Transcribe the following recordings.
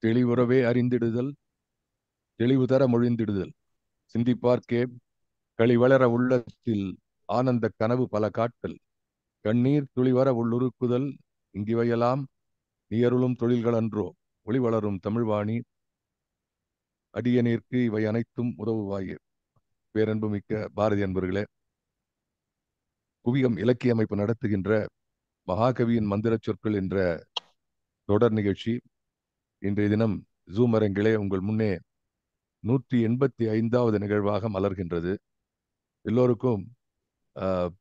தெளிவுறவே அறிந்திடுதல், தெளிவு தர மொழிந்திடுதல், சிந்திப்பார்க்கே களிவளர உள்ளத்தில் ஆனந்த கனவு பல காட்டல், கண்ணீர் துளிவர உள்ளுருக்குதல், இங்கிவையெல்லாம் நீயருளும் தொழில்கள் அன்றோ, ஒளி வளரும் தமிழ்வாணி அடியநீர்க்கு இவை அனைத்தும் உதவுவாயே. பேரன்பு மிக்க பாரதி அன்பர்களே, குவியம் இலக்கிய அமைப்பு நடத்துகின்ற மகாகவியின் மந்திர சொற்கள் என்ற தொடர் நிகழ்ச்சி இன்றைய தினம் ஜூம் அரங்கிலே உங்கள் முன்னே 185வது நிகழ்வாக மலர்கின்றது. எல்லோருக்கும் ஆஹ்,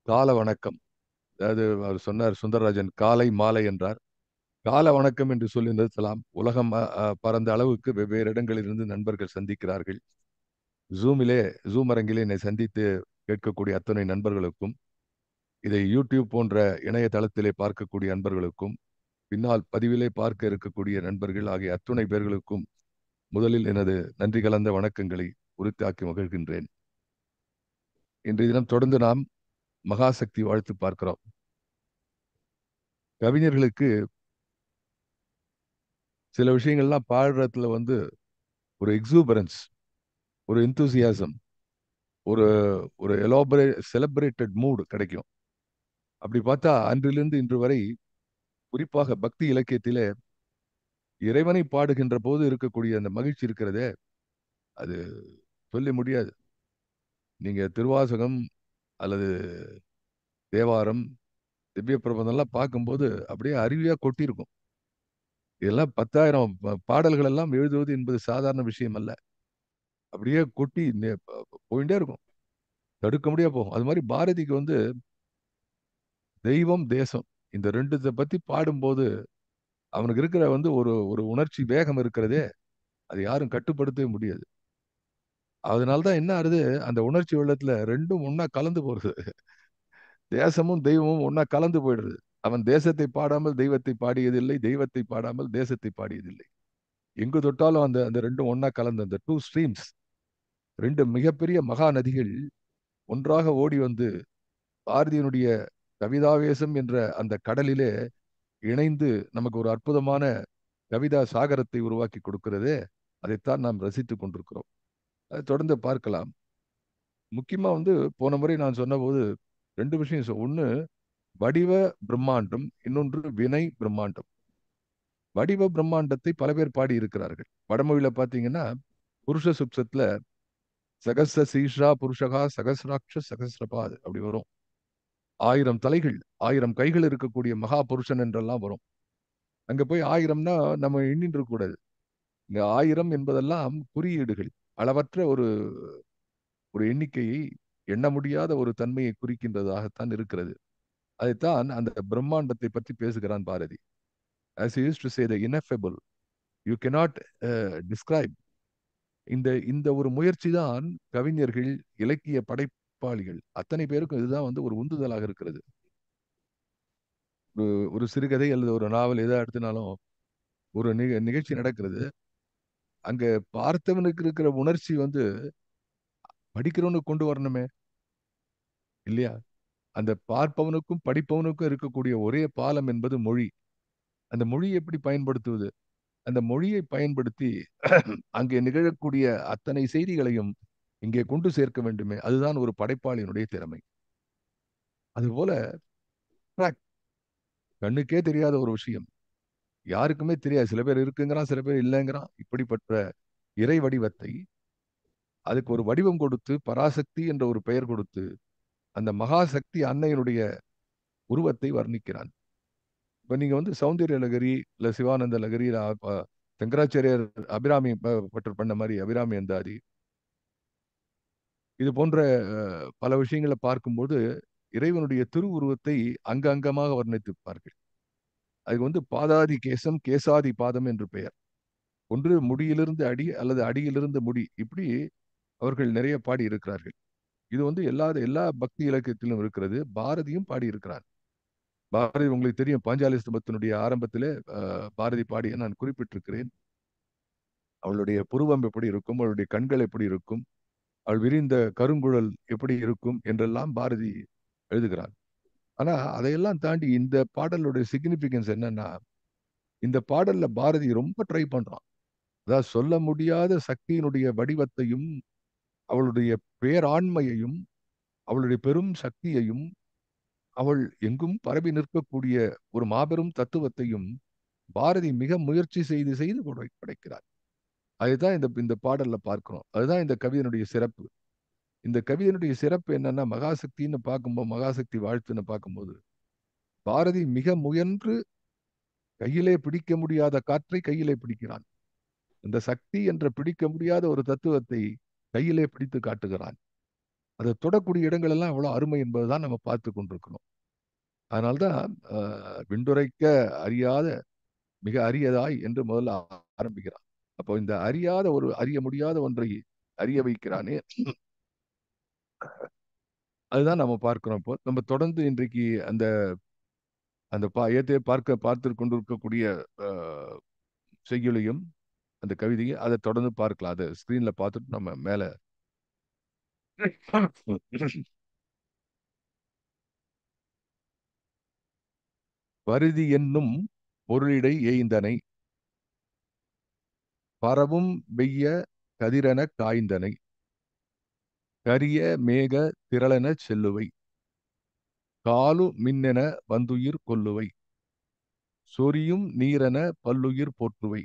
கால வணக்கம். அதாவது அவர் சொன்னார், சுந்தரராஜன் காலை மாலை என்றார். கால வணக்கம் என்று சொல்லி நிறுத்தலாம். உலகம் பரந்த அளவுக்கு வெவ்வேறு இடங்களிலிருந்து நண்பர்கள் சந்திக்கிறார்கள். ஜூமிலே ஜூம் அரங்கிலே என்னை சந்தித்து கேட்கக்கூடிய அத்தனை நண்பர்களுக்கும், இதை யூடியூப் போன்ற இணையதளத்திலே பார்க்கக்கூடிய நண்பர்களுக்கும், பின்னால் பதிவிலே பார்க்க இருக்கக்கூடிய நண்பர்கள் ஆகிய அத்துணை பேர்களுக்கும் முதலில் எனது நன்றி கலந்த வணக்கங்களை உரித்தாக்கி மகிழ்கின்றேன். இன்றைய தினம் தொடர்ந்து நாம் மகாசக்தி வாழ்த்து பார்க்கிறோம். கவிஞர்களுக்கு சில விஷயங்கள்லாம் பாடுறதுல ஒரு எக்ஸூபரன்ஸ், ஒரு எந்தூசியாசம், ஒரு ஒரு செலிப்ரேட்டட் மூடு கிடைக்கும். அப்படி பார்த்தா அன்றிலிருந்து இன்று வரை குறிப்பாக பக்தி இலக்கியத்திலே இறைவனை பாடுகின்ற போது இருக்கக்கூடிய அந்த மகிழ்ச்சி இருக்கிறதே, அது சொல்லி முடியாது. நீங்க திருவாசகம் அல்லது தேவாரம், திவ்ய பிரபந்தம்லாம் பார்க்கும்போது அப்படியே அருவியா கொட்டியிருக்கும். இதெல்லாம் 10,000 பாடல்கள் எல்லாம் எழுதுவது என்பது சாதாரண விஷயம் அல்ல. அப்படியே கொட்டி போயிட்டே இருக்கும். தடுக்க முடியாது போகும். அது மாதிரி பாரதிக்கு தெய்வம், தேசம் இந்த ரெண்டுத்தை பத்தி பாடும்போது அவனுக்கு இருக்கிற ஒரு ஒரு உணர்ச்சி வேகம் இருக்கிறதே, அது யாரும் கட்டுப்படுத்தவே முடியாது. அதனால்தான் என்ன ஆறுது, அந்த உணர்ச்சி வெள்ளத்துல ரெண்டும் ஒன்னா கலந்து போறது. தேசமும் தெய்வமும் ஒன்னா கலந்து போயிடுறது. அவன் தேசத்தை பாடாமல் தெய்வத்தை பாடியதில்லை, தெய்வத்தை பாடாமல் தேசத்தை பாடியதில்லை. எங்கு தொட்டாலும் அந்த அந்த ரெண்டும் ஒன்னா கலந்து, அந்த டூ ஸ்ட்ரீம்ஸ், ரெண்டு மிகப்பெரிய மகா நதிகள் ஒன்றாக ஓடி பாரதியினுடைய கவிதாவேசம் என்ற அந்த கடலிலே இணைந்து நமக்கு ஒரு அற்புதமான கவிதா சாகரத்தை உருவாக்கி கொடுக்கிறதே, அதைத்தான் நாம் ரசித்துக் கொண்டிருக்கிறோம். அதை தொடர்ந்து பார்க்கலாம். முக்கியமா போன முறை நான் சொன்னபோது ரெண்டு விஷயம். ஒண்ணு வடிவ பிரம்மாண்டம், இன்னொன்று வினை பிரம்மாண்டம். வடிவ பிரம்மாண்டத்தை பல பேர் பாடி இருக்கிறார்கள். வடமொழியில பாத்தீங்கன்னா புருஷ சுப்சத்துல சகச சீஷா புருஷகா சகசிராட்ச சகசிரபாத் அப்படி வரும். 1000 தலைகள், 1000 கைகள் இருக்கக்கூடிய மகா புருஷன் என்றெல்லாம் வரும். அங்க போய் 1000னா நம்ம எண்ணிட்டு இருக்க கூடாது. இங்க 1000 என்பதெல்லாம் குறியீடுகள், அளவற்ற ஒரு ஒரு எண்ணிக்கையை, எண்ண முடியாத ஒரு தன்மையை குறிக்கின்றதாகத்தான் இருக்கிறது. அதைத்தான் அந்த பிரம்மாண்டத்தை பற்றி பேசுகிறான் Bharathi. As he used to say, the ineffable, you cannot describe. இந்த இந்த ஒரு முயற்சி தான் கவிஞர்கள், இலக்கிய படைப்பாளிகள் அத்தனை பேருக்கும் இதுதான் ஒரு உந்துதலாக இருக்கிறது. ஒரு ஒரு சிறுகதை அல்லது ஒரு நாவல் எதை எடுத்தினாலும் ஒரு நிகழ்ச்சி நடக்கிறது. அங்க பார்த்தவனுக்கு இருக்கிற உணர்ச்சி படிக்கிறவனுக்கு கொண்டு வரணுமே, இல்லையா? அந்த பார்ப்பவனுக்கும் படிப்பவனுக்கும் இருக்கக்கூடிய ஒரே பாலம் என்பது மொழி. அந்த மொழியை எப்படி பயன்படுத்துவது? அந்த மொழியை பயன்படுத்தி அங்கே நிகழக்கூடிய அத்தனை செய்திகளையும் இங்கே கொண்டு சேர்க்க வேண்டுமே, அதுதான் ஒரு படைப்பாளியினுடைய திறமை. அதுபோல கண்ணுக்கே தெரியாத ஒரு விஷயம், யாருக்குமே தெரியாது. சில பேர் இருக்குங்கிறான், சில பேர் இல்லைங்கிறான். இப்படிப்பட்ட இறை வடிவத்தை அதுக்கு ஒரு வடிவம் கொடுத்து, பராசக்தி என்ற ஒரு பெயர் கொடுத்து, அந்த மகாசக்தி அன்னையினுடைய உருவத்தை வர்ணிக்கிறான். இப்ப நீங்க சௌந்தர்ய லகரி இல்ல சிவானந்த லகரி, சங்கராச்சாரியர் அபிராமி பற்று பண்ண மாதிரி அபிராமி அந்தாதி, இது போன்ற பல விஷயங்களை பார்க்கும்போது இறைவனுடைய திருவுருவத்தை அங்கமாக வர்ணித்திருப்பார்கள். அதுக்கு பாதாதி கேசம், கேசாதி பாதம் என்று பெயர். ஒன்று முடியிலிருந்து அடி அல்லது அடியிலிருந்து முடி, இப்படி அவர்கள் நிறைய பாடி இருக்கிறார்கள். இது எல்லா பக்தி இலக்கியத்திலும் இருக்கிறது. பாரதியும் பாடி இருக்கிறார். பாரதி உங்களுக்கு தெரியும், பாஞ்சாலி ஸ்தபத்தினுடைய ஆரம்பத்திலே பாரதி பாடிய நான் குறிப்பிட்டிருக்கிறேன். அவளுடைய புருவம் எப்படி இருக்கும், அவளுடைய கண்கள் எப்படி இருக்கும், அவள் விரிந்த கருங்குழல் எப்படி இருக்கும் என்றெல்லாம் பாரதி எழுதுகிறார். ஆனா அதையெல்லாம் தாண்டி இந்த பாடலுடைய சிக்னிபிகன்ஸ் என்னன்னா, இந்த பாடல்ல பாரதி ரொம்ப ட்ரை பண்றான். அதாவது சொல்ல முடியாத சக்தியினுடைய வடிவத்தையும், அவளுடைய பேராண்மையையும், அவளுடைய பெரும் சக்தியையும், அவள் எங்கும் பரவி நிற்கக்கூடிய ஒரு மாபெரும் தத்துவத்தையும் பாரதி மிக முயற்சி செய்து செய்து படைக்கிறார். அதுதான் இந்த இந்த பாடல்ல பார்க்கிறோம். அதுதான் இந்த கவிதையினுடைய சிறப்பு. இந்த கவிதையினுடைய சிறப்பு என்னன்னா, மகாசக்தின்னு பார்க்கும்போது, மகாசக்தி வாழ்த்துன்னு பார்க்கும்போது, பாரதி மிக முயன்று கையிலே பிடிக்க முடியாத காற்றை கையிலே பிடிக்கிறான். இந்த சக்தி என்ற பிடிக்க முடியாத ஒரு தத்துவத்தை கையிலே பிடித்து காட்டுகிறான். அதை தொடக்கூடிய இடங்கள் எல்லாம் எவ்வளவு அருமை என்பதுதான் நம்ம பார்த்து கொண்டிருக்கிறோம். அதனால்தான் விண்டுரைக்க அறியாத மிக அரியதாய் என்று முதல்ல ஆரம்பிக்கிறான். அப்போ இந்த அறியாத ஒரு அறிய முடியாத ஒன்றை அறிய வைக்கிறானே, அதுதான் நம்ம பார்க்கிறோம். இப்போ நம்ம தொடர்ந்து இன்றைக்கு அந்த அந்த ஏத்தே பார்த்து கொண்டிருக்கக்கூடிய செய்யுளையும் அந்த கவிதையை அதை தொடர்ந்து பார்க்கலாம். அதை ஸ்கிரீன்ல பார்த்துட்டு நம்ம மேல பரிதி என்னும் பொருளிடை ஏய்ந்தனை பரவும் வெய்ய கதிரென காய்ந்தனை கரிய மேக திரளென செல்லுவை காலு மின்னென வந்துயிர் கொல்லுவை சொரியும் நீரென பல்லுயிர் போற்றுவை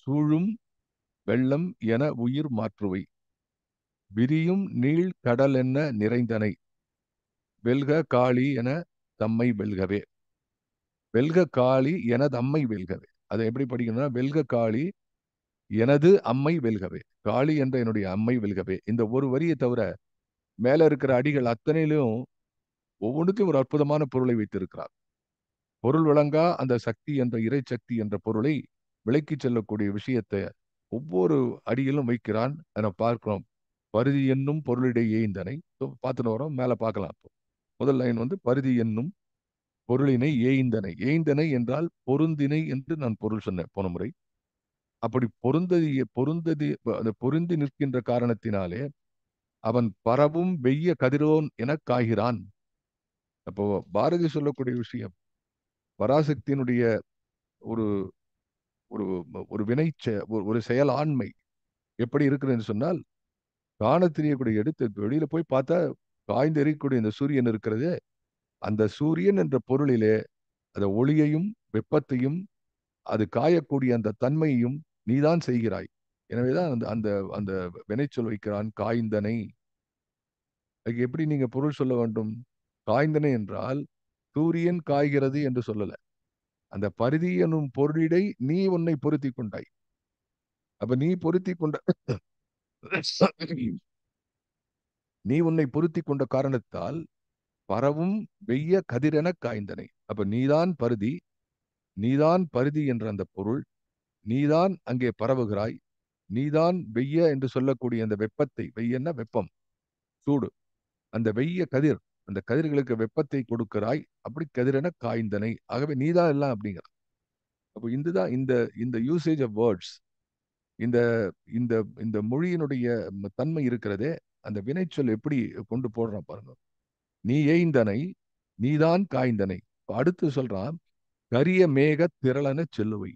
சூழும் வெள்ளம் என உயிர் மாற்றுவை விரியும் நீள் கடல் என்ன நிறைந்தனை வெல்க காளி என தம்மை வெல்கவே. வெல்க காளி எனது அம்மை வெல்கவே. அதை எப்படி படிக்கணும்னா, வெல்க காளி எனது அம்மை வெல்கவே. காளி என்ற என்னுடைய அம்மை வெல்கவே. இந்த ஒரு வரியை தவிர மேல இருக்கிற அடிகள் அத்தனையிலும் ஒவ்வொன்றுக்கும் ஒரு அற்புதமான பொருளை வைத்திருக்கிறார். பொருள் விளங்கா அந்த சக்தி என்ற இறை சக்தி என்ற பொருளை விளக்கி செல்லக்கூடிய விஷயத்தை ஒவ்வொரு அடியிலும் வைக்கிறான். அதை பார்க்கிறோம். பரிதி என்னும் பொருளிடையே இந்தனை பார்த்துட்டு வரோம். மேல பார்க்கலாம். முதல் லைன் வந்து பரிதி என்னும் பொருளினை ஏய்ந்தனை. ஏய்ந்தனை என்றால் பொருந்தினை என்று நான் பொருள் சொன்னேன் போன முறை. அப்படி பொருந்ததி அந்த பொருந்தி நிற்கின்ற காரணத்தினாலே அவன் பரவும் வெய்ய கதிரோன் என காய்கிறான். அப்போ பாரதி சொல்லக்கூடிய விஷயம் பராசக்தியினுடைய ஒரு ஒரு ஒரு வினை ஒரு செயல் ஆண்மை எப்படி இருக்குன்னு சொன்னால், காண தெரியக்கூடிய எடுத்து வெளியில போய் பார்த்தா காய்ந்து எரியக்கூடிய இந்த சூரியன் இருக்கிறது. அந்த சூரியன் என்ற பொருளிலே அந்த ஒளியையும் வெப்பத்தையும் அது காயக்கூடிய அந்த தன்மையையும் நீதான் செய்கிறாய். எனவேதான் அந்த அந்த அந்த வினைச்சொல் வைக்கிறான் காய்ந்தனை. அதுக்கு எப்படி நீங்க பொருள் சொல்ல வேண்டும்? காய்ந்தனை என்றால் சூரியன் காய்கிறது என்று சொல்லல. அந்த பரிதி எனும் பொருளிடை நீ உன்னை பொருத்தி கொண்டாய். அப்ப நீ பொருத்தி கொண்ட நீ உன்னை பொருத்தி கொண்ட காரணத்தால் பரவும் வெய்ய கதிரென காய்ந்தனை. அப்ப நீதான் பருதி என்ற அந்த பொருள், நீதான் அங்கே பரவுகிறாய், நீதான் வெய்ய என்று சொல்லக்கூடிய அந்த வெப்பத்தை, வெய்யன்னா வெப்பம், சூடு, அந்த வெய்ய கதிர், அந்த கதிர்களுக்கு வெப்பத்தை கொடுக்கிறாய், அப்படி கதிரென காய்ந்தனை. ஆகவே நீதான் எல்லாம் அப்படிங்கிறான். அப்போ இதுதான் இந்த இந்த யூசேஜ் ஆஃப் வேர்ட்ஸ், இந்த இந்த இந்த மொழியினுடைய தன்மை இருக்கிறதே, அந்த வினைச்சொல் எப்படி கொண்டு போடுறான் பாருங்க. நீ ஏய்ந்தனை, நீதான் காய்ந்தனை. அடுத்து சொல்றான் கரிய மேக திரளன செல்லுவை.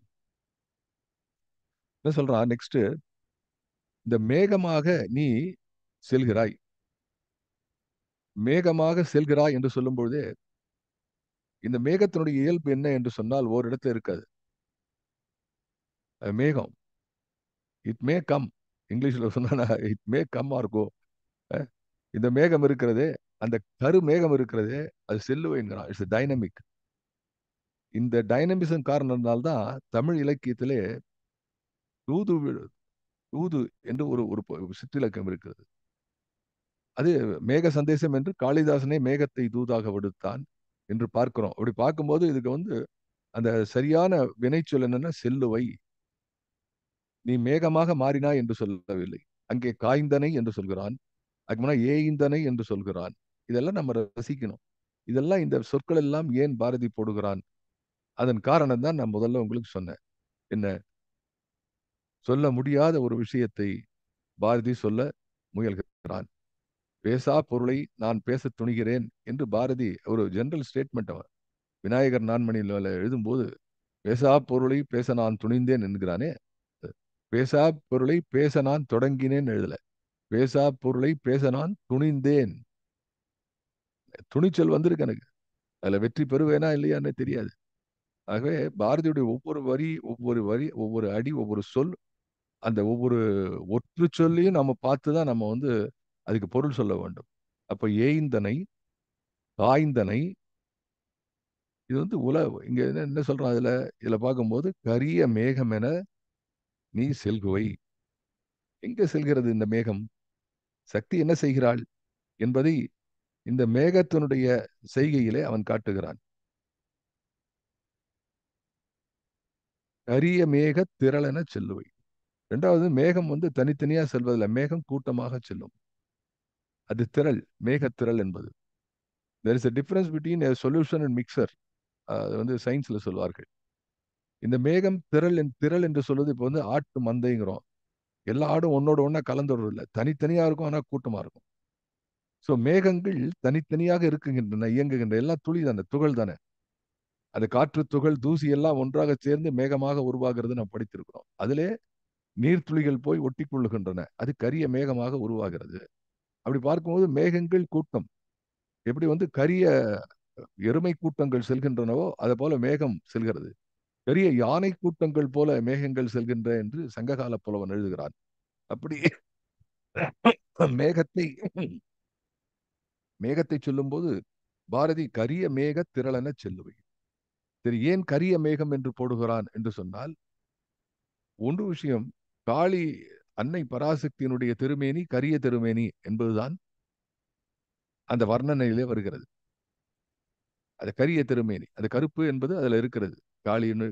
என்ன சொல்றான் நெக்ஸ்ட், இந்த மேகமாக நீ செல்கிறாய். மேகமாக செல்கிறாய் என்று சொல்லும் பொழுதே இந்த மேகத்தினுடைய இயல்பு என்ன என்று சொன்னால் ஒரு இடத்துல இருக்காது. மேகம் இட் மே கம், இங்கிலீஷ்ல சொன்னா it may come or go. இந்த மேகம் இருக்கிறது, அந்த கரு மேகம் இருக்கிறது, அது செல்லுவைங்கிறான். It's dynamic. இந்த டைனமிசம் காரணத்தினால்தான் தமிழ் இலக்கியத்திலே தூது தூது என்று ஒரு ஒரு சிற்றிலக்கம் இருக்கிறது. அது மேக சந்தேசம் என்று காளிதாசனே மேகத்தை தூதாக விடுத்தான் என்று பார்க்கிறோம். அப்படி பார்க்கும்போது இதுக்கு வந்து அந்த சரியான வினைச்சொல் என்னன்னா செல்லுவை. நீ மேகமாக மாறினாய் என்று சொல்லவில்லை, அங்கே காய்ந்தனை என்று சொல்கிறான், அதுக்கு முன்னா ஏய்ந்தனை என்று சொல்கிறான். இதெல்லாம் நம்ம ரசிக்கணும். இதெல்லாம் இந்த சொற்கள் எல்லாம் ஏன் பாரதி போடுகிறான்? அதன் காரணம் தான் நான் முதல்ல உங்களுக்கு சொன்னேன். என்ன, சொல்ல முடியாத ஒரு விஷயத்தை பாரதி சொல்ல முயல்கிறான். பேசா பொருளை நான் பேச துணிகிறேன் என்று பாரதி ஒரு ஜெனரல் ஸ்டேட்மெண்ட் அவன் விநாயகர் நான்மணியில் எழுதும்போது பேசா பொருளை பேச நான் துணிந்தேன் என்கிறானே. பேசா பொருளை பேச நான் தொடங்கினேன் எழுதல. பேசா பொருளை பேச நான் துணிந்தேன். துணிச்சல் வந்திருக்கு எனக்கு. அதுல வெற்றி பெறுவேனா இல்லையான்னு தெரியாது. ஆகவே பாரதியுடைய ஒவ்வொரு அடி, ஒவ்வொரு சொல், அந்த ஒவ்வொரு ஒற்று சொல்லையும் நம்ம பார்த்து தான் நம்ம வந்து அதுக்கு பொருள் சொல்ல வேண்டும். அப்ப ஏய்ந்தனை, காய்ந்தனை, இது வந்து இங்க என்ன என்ன சொல்றான் இதுல பார்க்கும்போது கரிய மேகம் என நீ செல்குவை. எங்க செல்கிறது இந்த மேகம்? சக்தி என்ன செய்கிறாள் என்பதை இந்த மேகத்தினுடைய செய்கையிலே அவன் காட்டுகிறான். கரிய மேக திரளென செல்லுவை. இரண்டாவது, மேகம் வந்து தனித்தனியா செல்வதில்லை, மேகம் கூட்டமாக செல்லும். அது திரள், மேக திரள் என்பது. there is a difference between a solution and mixer. அது வந்து சயின்ஸ்ல சொல்வார்கள். இந்த மேகம் திரள் என்று சொல்வது இப்போ வந்து ஆட்டு மந்தைங்கிறோம். எல்லா ஆடும் ஒன்னோட ஒண்ணா கலந்துறது இல்லை, தனித்தனியா இருக்கும், ஆனா கூட்டமா இருக்கும். சோ மேகங்கள் தனித்தனியாக இருக்குகின்றன, இயங்குகின்ற, எல்லாம் துளி தானே, துகள் தானே. அது காற்று துகள் தூசி எல்லாம் ஒன்றாக சேர்ந்து மேகமாக உருவாகிறது நாம் படித்திருக்கிறோம். அதிலே நீர்த்துளிகள் போய் ஒட்டி கொள்ளுகின்றன, அது கரிய மேகமாக உருவாகிறது. அப்படி பார்க்கும்போது மேகங்கள் கூட்டம் எப்படி வந்து கரிய எருமை கூட்டங்கள் செல்கின்றனவோ அதை போல மேகம் செல்கிறது. பெரிய யானை கூட்டங்கள் போல மேகங்கள் செல்கின்ற என்று சங்ககால புலவன் எழுதுகிறான். அப்படி மேகத்தை மேகத்தை சொல்லும்போது பாரதி கரிய மேக திரளென செல்லுவை. சரி, ஏன் கரிய மேகம் என்று போடுகிறான் என்று சொன்னால், ஒன்று விஷயம், காளி அன்னை பராசக்தியினுடைய திருமேனி கரிய திருமேனி என்பதுதான் அந்த வர்ணனையிலே வருகிறது. அது கரிய திருமேனி, அது கருப்பு என்பது அதுல இருக்கிறது.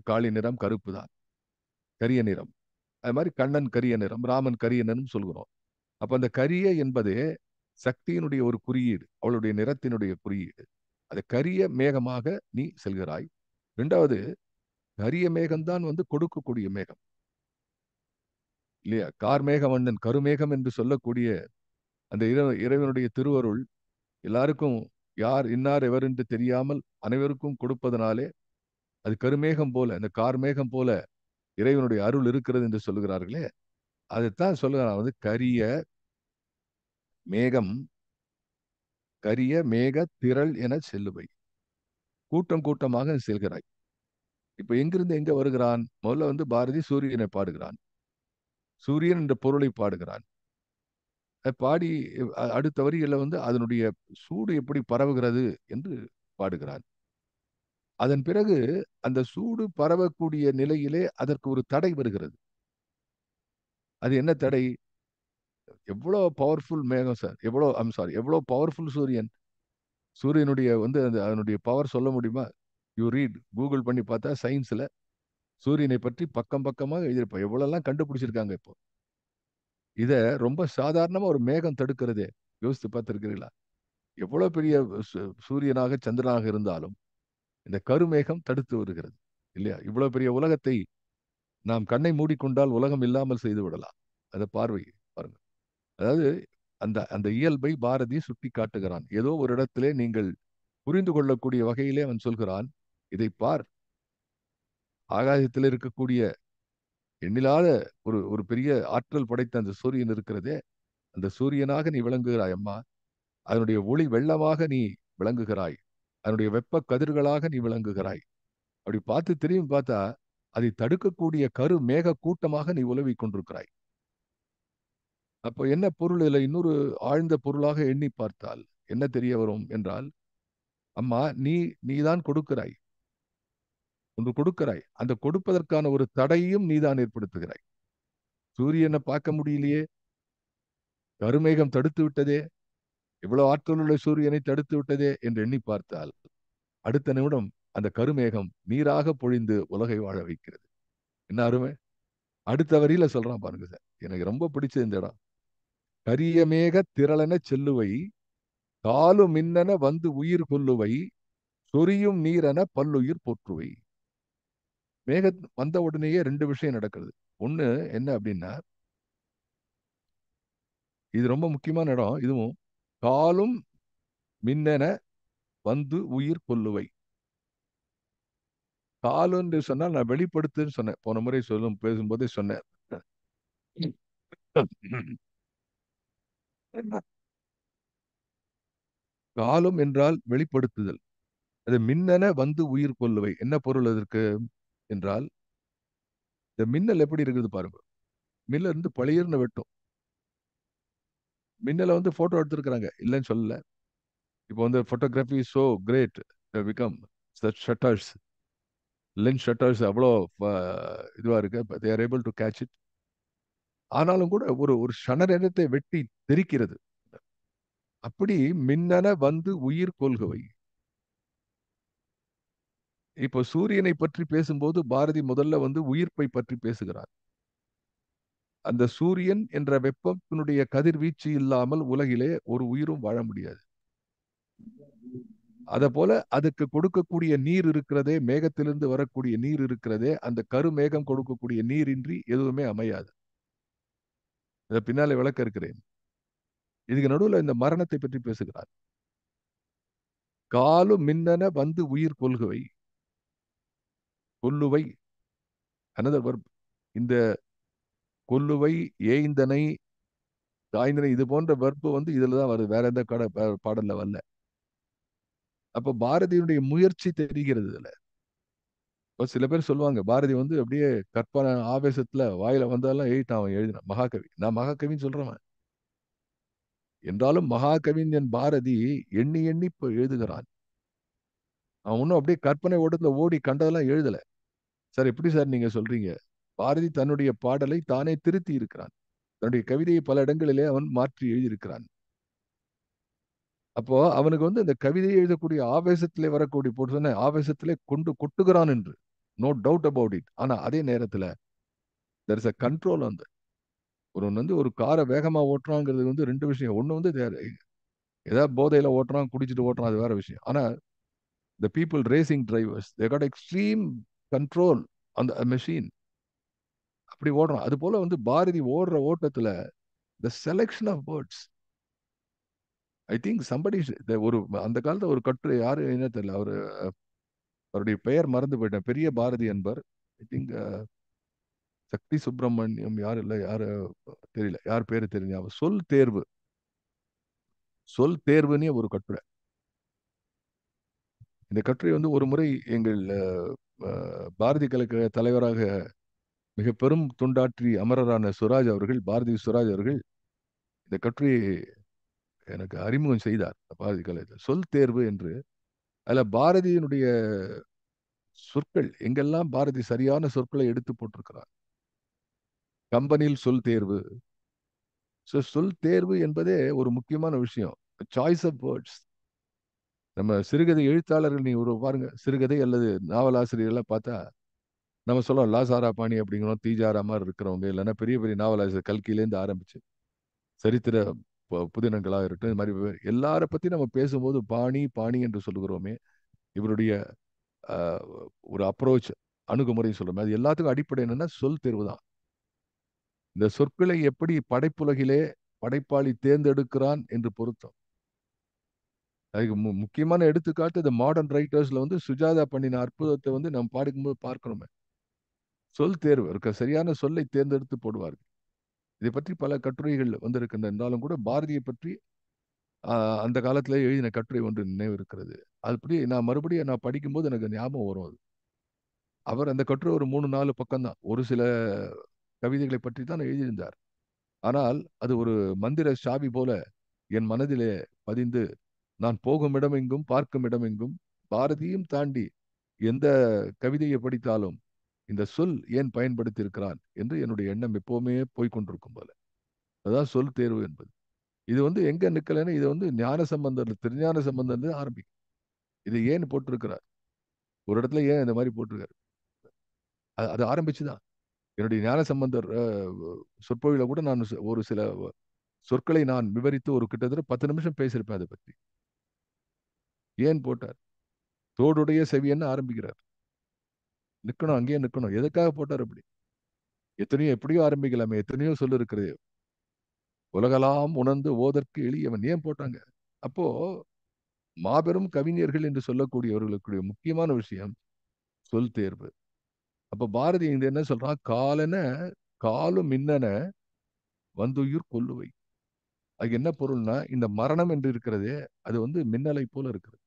காளி நிறம் கருப்பு தான், கரிய நிறம். அது மாதிரி கண்ணன் கரிய நிறம், ராமன் கரிய நிறம் சொல்கிறோம். அப்ப அந்த கரிய என்பதே சக்தியினுடைய ஒரு குறியீடு, அவளுடைய நிறத்தினுடைய குறியீடு. அது கரிய மேகமாக நீ செல்கிறாய். இரண்டாவது, கரிய மேகம்தான் வந்து கொடுக்கக்கூடிய மேகம் இல்லையா? கார்மேக மன்னன் கருமேகம் என்று சொல்லக்கூடிய அந்த இறைவனுடைய திருவருள் எல்லாருக்கும் யார் இன்னார் எவர் என்று தெரியாமல் அனைவருக்கும் கொடுப்பதனாலே அது கருமேகம் போல, அந்த கார்மேகம் போல இறைவனுடைய அருள் இருக்கிறது என்று சொல்லுகிறார்களே, அதைத்தான் சொல்லுகிறான் வந்து மேகம் கரிய மேக திரள் என செல்லுவை. கூட்டம் கூட்டமாக செல்கிறாய். இப்ப எங்கிருந்து எங்க வருகிறான்? முதல்ல வந்து பாரதி சூரியனை பாடுகிறான், சூரியன் என்ற பொருளை பாடுகிறான். பாடி அடுத்த வரியில வந்து அதனுடைய சூடு எப்படி பரவுகிறது என்று பாடுகிறான். அதன் பிறகு அந்த சூடு பரவக்கூடிய நிலையிலே அதற்கு ஒரு தடை வருகிறது. அது என்ன தடை? எவ்வளவு பவர்ஃபுல் மேகம் சார், எவ்வளவு சாரி, எவ்வளவு பவர்ஃபுல் சூரியன். சூரியனுடைய வந்து அதனுடைய பவர் சொல்ல முடியுமா? யூ ரீட், கூகுள் பண்ணி பார்த்தா சயின்ஸ்ல சூரியனை பற்றி பக்கம் பக்கமாக எழுதியிருப்போம். எவ்வளவு கண்டுபிடிச்சிருக்காங்க இப்போ. இத ரொம்ப சாதாரணமா ஒரு மேகம் தடுக்கிறதே, யோசித்து பார்த்திருக்கிறீர்களா? எவ்வளவு பெரிய சூரியனாக சந்திரனாக இருந்தாலும் இந்த கருமேகம் தடுத்து வருகிறது இல்லையா? இவ்வளவு பெரிய உலகத்தை நாம் கண்ணை மூடிக்கொண்டால் உலகம் இல்லாமல் செய்து விடலாம். அந்த பார்வை பாருங்க. அதாவது அந்த அந்த இயல்பை பாரதி சுட்டி காட்டுகிறான். ஏதோ ஒரு இடத்திலே நீங்கள் புரிந்து கொள்ளக்கூடிய வகையிலே அவன் சொல்கிறான், இதை பார், ஆகாயத்தில் இருக்கக்கூடிய எண்ணிலாத ஒரு ஒரு பெரிய ஆற்றல் படைத்த அந்த சூரியன் இருக்கிறதே, அந்த சூரியனாக நீ விளங்குகிறாய் அம்மா. அதனுடைய ஒளி வெள்ளமாக நீ விளங்குகிறாய். அதனுடைய வெப்ப கதிர்களாக நீ விளங்குகிறாய். அப்படி பார்த்து திரும்பி பார்த்தா அதை தடுக்கக்கூடிய கரு மேக கூட்டமாக நீ உலவிக் கொண்டிருக்கிறாய். அப்போ என்ன பொருள்? இதுல இன்னொரு ஆழ்ந்த பொருளாக எண்ணி பார்த்தால் என்ன தெரிய வரும் என்றால், அம்மா நீதான் கொடுக்கிறாய், ஒன்று கொடுக்கிறாய், அந்த கொடுப்பதற்கான ஒரு தடையும் நீதான் ஏற்படுத்துகிறாய். சூரியனை பார்க்க முடியலையே, கருமேகம் தடுத்து விட்டதே, இவ்வளவு ஆற்றல் உள்ள சூரியனை தடுத்து விட்டதே என்று எண்ணி பார்த்தால், அடுத்த நிமிடம் அந்த கருமேகம் நீராக பொழிந்து உலகை வாழ வைக்கிறது. என்ன அருமை! அடுத்த வரியில சொல்றான் பாருங்க சார், எனக்கு ரொம்ப பிடிச்ச இந்த இடம். கரிய மேக திரளென செல்லுவை, காலு மின்னென வந்து உயிர் கொல்லுவை, சொரியும் நீரென பல்லுயிர் போற்றுவை. மேக வந்த உடனேயே ரெண்டு விஷயம் நடக்கிறது. ஒண்ணு என்ன அப்படின்னா, இது ரொம்ப முக்கியமான இடம் இதுவும். காலும் மின்னென வந்து உயிர் கொல்லுவை. காலம் என்று சொன்னால் நான் வெளிப்படுத்துன்னு சொன்னேன், போன முறை பேசும்போதே சொன்னேன். காலம் என்றால் வெளிப்படுத்துதல். அது மின்னென வந்து உயிர் கொள்ளுவை. என்ன பொருள் அதற்கு என்றால், இந்த மின்னல் எப்படி இருக்குது பாருங்க. மின்னல் இருந்து பளிர்னு வெட்டும். மின்னலை வந்து போட்டோ எடுத்திருக்கிறாங்க, இல்லைன்னு சொல்லல. இப்போ வந்து photography so great become shutters, lens shutters அவ்வளோ இதுவா இருக்கு, they are able to catch it. ஆனாலும் கூட ஒரு ஒரு க்ஷண நேரத்தை வெட்டி தெரிக்கிறது. அப்படி மின்னென வந்து உயிர் கொள்கவை. இப்போ சூரியனை பற்றி பேசும்போது பாரதி முதல்ல வந்து உயிர்ப்பை பற்றி பேசுகிறார். அந்த சூரியன் என்ற வெப்பத்தினுடைய கதிர்வீச்சு இல்லாமல் உலகிலே ஒரு உயிரும் வாழ முடியாது. அத போல அதுக்கு கொடுக்கக்கூடிய நீர் இருக்கிறதே, மேகத்திலிருந்து வரக்கூடிய நீர் இருக்கிறதே, அந்த கருமேகம் கொடுக்கக்கூடிய நீரின்றி எதுவுமே அமையாது. இதை பின்னாலே விளக்க இருக்கிறேன். இதுக்கு நடுவுல இந்த மரணத்தை பற்றி பேசுகிறார். காலு மின்னென வந்து உயிர் கொள்குவை, கொல்லுவை, another verb. இந்த கொல்லுவை, ஏய்ந்தனை, காய்ந்தனை, இது போன்ற வெர்பு வந்து இதுலதான் வருது, வேற எந்த பாடல்ல வரல. அப்ப பாரதியுடைய முயற்சி தெரிகிறது இதுல. இப்ப சில பேர் சொல்லுவாங்க, பாரதி வந்து அப்படியே கற்பனை ஆவேசத்துல வாயில வந்தாலும் எழுதிட்டான், அவன் எழுதினான் மகாகவி. நான் மகாகவின்னு சொல்றவன். என்றாலும் மகாகவிஞன் பாரதி எண்ணி எண்ணி இப்ப எழுதுகிறான். அவன் ஒன்னும் அப்படியே கற்பனை ஓட்டத்துல ஓடி கண்டதெல்லாம் எழுதல. சார் எப்படி சார் நீங்க சொல்றீங்க? பாரதி தன்னுடைய பாடலை தானே திருத்தி இருக்கிறான். தன்னுடைய கவிதையை பல இடங்களிலே அவன் மாற்றி எழுதியிருக்கிறான். அப்போ அவனுக்கு வந்து இந்த கவிதையை எழுதக்கூடிய ஆவேசத்திலே வரக்கூடிய போட்டு சொன்ன ஆவேசத்திலே கொண்டு கொட்டுகிறான் என்று, நோ டவுட் அபவுட் இட். ஆனா அதே நேரத்துல தெர் இஸ் அ கண்ட்ரோல். அந்த ஒருவன் வந்து ஒரு காரை வேகமா ஓட்டுறாங்கிறது வந்து ரெண்டு விஷயம். ஒண்ணு வந்து ஏதாவது போதையில ஓட்டுறான், குடிச்சிட்டு ஓட்டுறான், அது வேற விஷயம். ஆனா the people racing drivers they got extreme control அந்த மெஷின். அப்படி ஓடுறான். அது போல வந்து பாரதி ஓடுற ஓட்டத்துல the selection of words, I think somebody ஒரு அந்த காலத்துல ஒரு கட்டுரை யாரு என்ன தெரியல, அவருடைய பெயர் மறந்து போயிட்டேன், பெரிய பாரதி என்பர். ஐ திங்க் சக்தி சுப்பிரமணியம், யாரு இல்ல யாரு தெரியல, யார் பேரு தெரிஞ்ச, சொல் தேர்வு, சொல் தேர்வுன்னே ஒரு கட்டுரை. இந்த கட்டுரை வந்து ஒரு முறை எங்கள் பாரதி கழக தலைவராக மிக பெரும் தொண்டாற்றி அமரரான சுராஜ் அவர்கள், பாரதி சுராஜ் அவர்கள் இந்த கட்டுரையை எனக்கு அறிமுகம் செய்தார். பாரதி கழகத்தில் சொல் தேர்வு என்று. அதுல பாரதியினுடைய சொற்கள் எங்கெல்லாம் பாரதி சரியான சொற்களை எடுத்து போட்டிருக்கிறார். கம்பனில் சொல் தேர்வு. சொல் தேர்வு என்பதே ஒரு முக்கியமான விஷயம். Choice of words. நம்ம சிறுகதை எழுத்தாளர்கள் நீ ஒரு பாருங்க, சிறுகதை அல்லது நாவலாசிரியர்லாம் பார்த்தா நம்ம சொல்லலாம் லாசாரா பாணி அப்படிங்கிறோம், தீஜாரா மாதிரி இருக்கிறவங்க, இல்லைன்னா பெரிய பெரிய நாவலாசிரியர் கல்கியிலேருந்து ஆரம்பிச்சு சரித்திர புதினங்களா இருக்கட்டும், இது மாதிரி எல்லார பத்தி நம்ம பேசும்போது பாணி பாணி என்று சொல்லுகிறோமே, இவருடைய ஆஹ், ஒரு அப்ரோச், அணுகுமுறை சொல்றோமே, அது எல்லாத்துக்கும் அடிப்படை என்னன்னா சொல் தேர்வு தான். இந்த சொற்களை எப்படி படைப்புலகிலே படைப்பாளி தேர்ந்தெடுக்கிறான் என்று பொருத்தம். அதுக்கு முக்கியமான எடுத்துக்காட்டு இந்த மாடர்ன் ரைட்டர்ஸ்ல வந்து சுஜாதா பண்ணின அற்புதத்தை வந்து நம்ம பாடிக்கும்போது பார்க்கணுமே. சொல் தேர்வு இருக்க, சரியான சொல்லை தேர்ந்தெடுத்து போடுவார்கள். இதை பற்றி பல கட்டுரைகள் வந்திருக்கின்றன. என்றாலும் கூட பாரதியை பற்றி அந்த காலத்துல எழுதின கட்டுரை ஒன்று நினைவு இருக்கிறது. அதுபடி நான் மறுபடியும் நான் படிக்கும்போது எனக்கு ஞாபகம் வரும் அது. அவர் அந்த கட்டுரை ஒரு 3-4 பக்கம் தான். ஒரு சில கவிதைகளை பற்றி தான் எழுதியிருந்தார். ஆனால் அது ஒரு மந்திர சாவி போல என் மனதிலே பதிந்து, நான் போகும் இடமெங்கும் பார்க்கும் இடமெங்கும் பாரதியும் தாண்டி எந்த கவிதையை படித்தாலும் இந்த சொல் ஏன் பயன்படுத்தி இருக்கிறான் என்று என்னுடைய எண்ணம் எப்பவுமே போய்கொண்டிருக்கும் போல. அதான் சொல் தேர்வு என்பது. இது வந்து எங்க நிக்கலன்னா, இது வந்து ஞான சம்பந்தர், திருஞான சம்பந்தர் ஆரம்பிக்கும். இது ஏன் போட்டிருக்கிறார், ஒரு இடத்துல ஏன் இந்த மாதிரி போட்டிருக்காரு, அது ஆரம்பிச்சுதான். என்னுடைய ஞான சம்பந்தர் சொற்பொழில கூட நான் ஒரு சில சொற்களை நான் விவரித்து ஒரு கிட்டத்தட்ட 10 நிமிஷம் பேசியிருப்பேன் அதை பற்றி. ஏன் போட்டார்? தோடுடைய செவியன்னு ஆரம்பிக்கிறார். நிக்கணும், அங்கேயே நிக்கணும். எதுக்காக போட்டார் அப்படி? எத்தனையோ எப்படியோ ஆரம்பிக்கலாமே, எத்தனையோ சொல்லு இருக்கிறது. உலகலாம் உணர்ந்து ஓதற்கு எளியவன், ஏன் போட்டாங்க? அப்போ மாபெரும் கவிஞர்கள் என்று சொல்லக்கூடியவர்களுக்கு முக்கியமான விஷயம் சொல் தேர்வு. அப்ப பாரதி இங்க என்ன சொல்றான்? காலென காலும் மின்னென வந்துயிர் கொல்லுவை. அதுக்கு என்ன பொருள்னா, இந்த மரணம் என்று இருக்கிறதே, அது வந்து மின்னலை போல இருக்கிறது.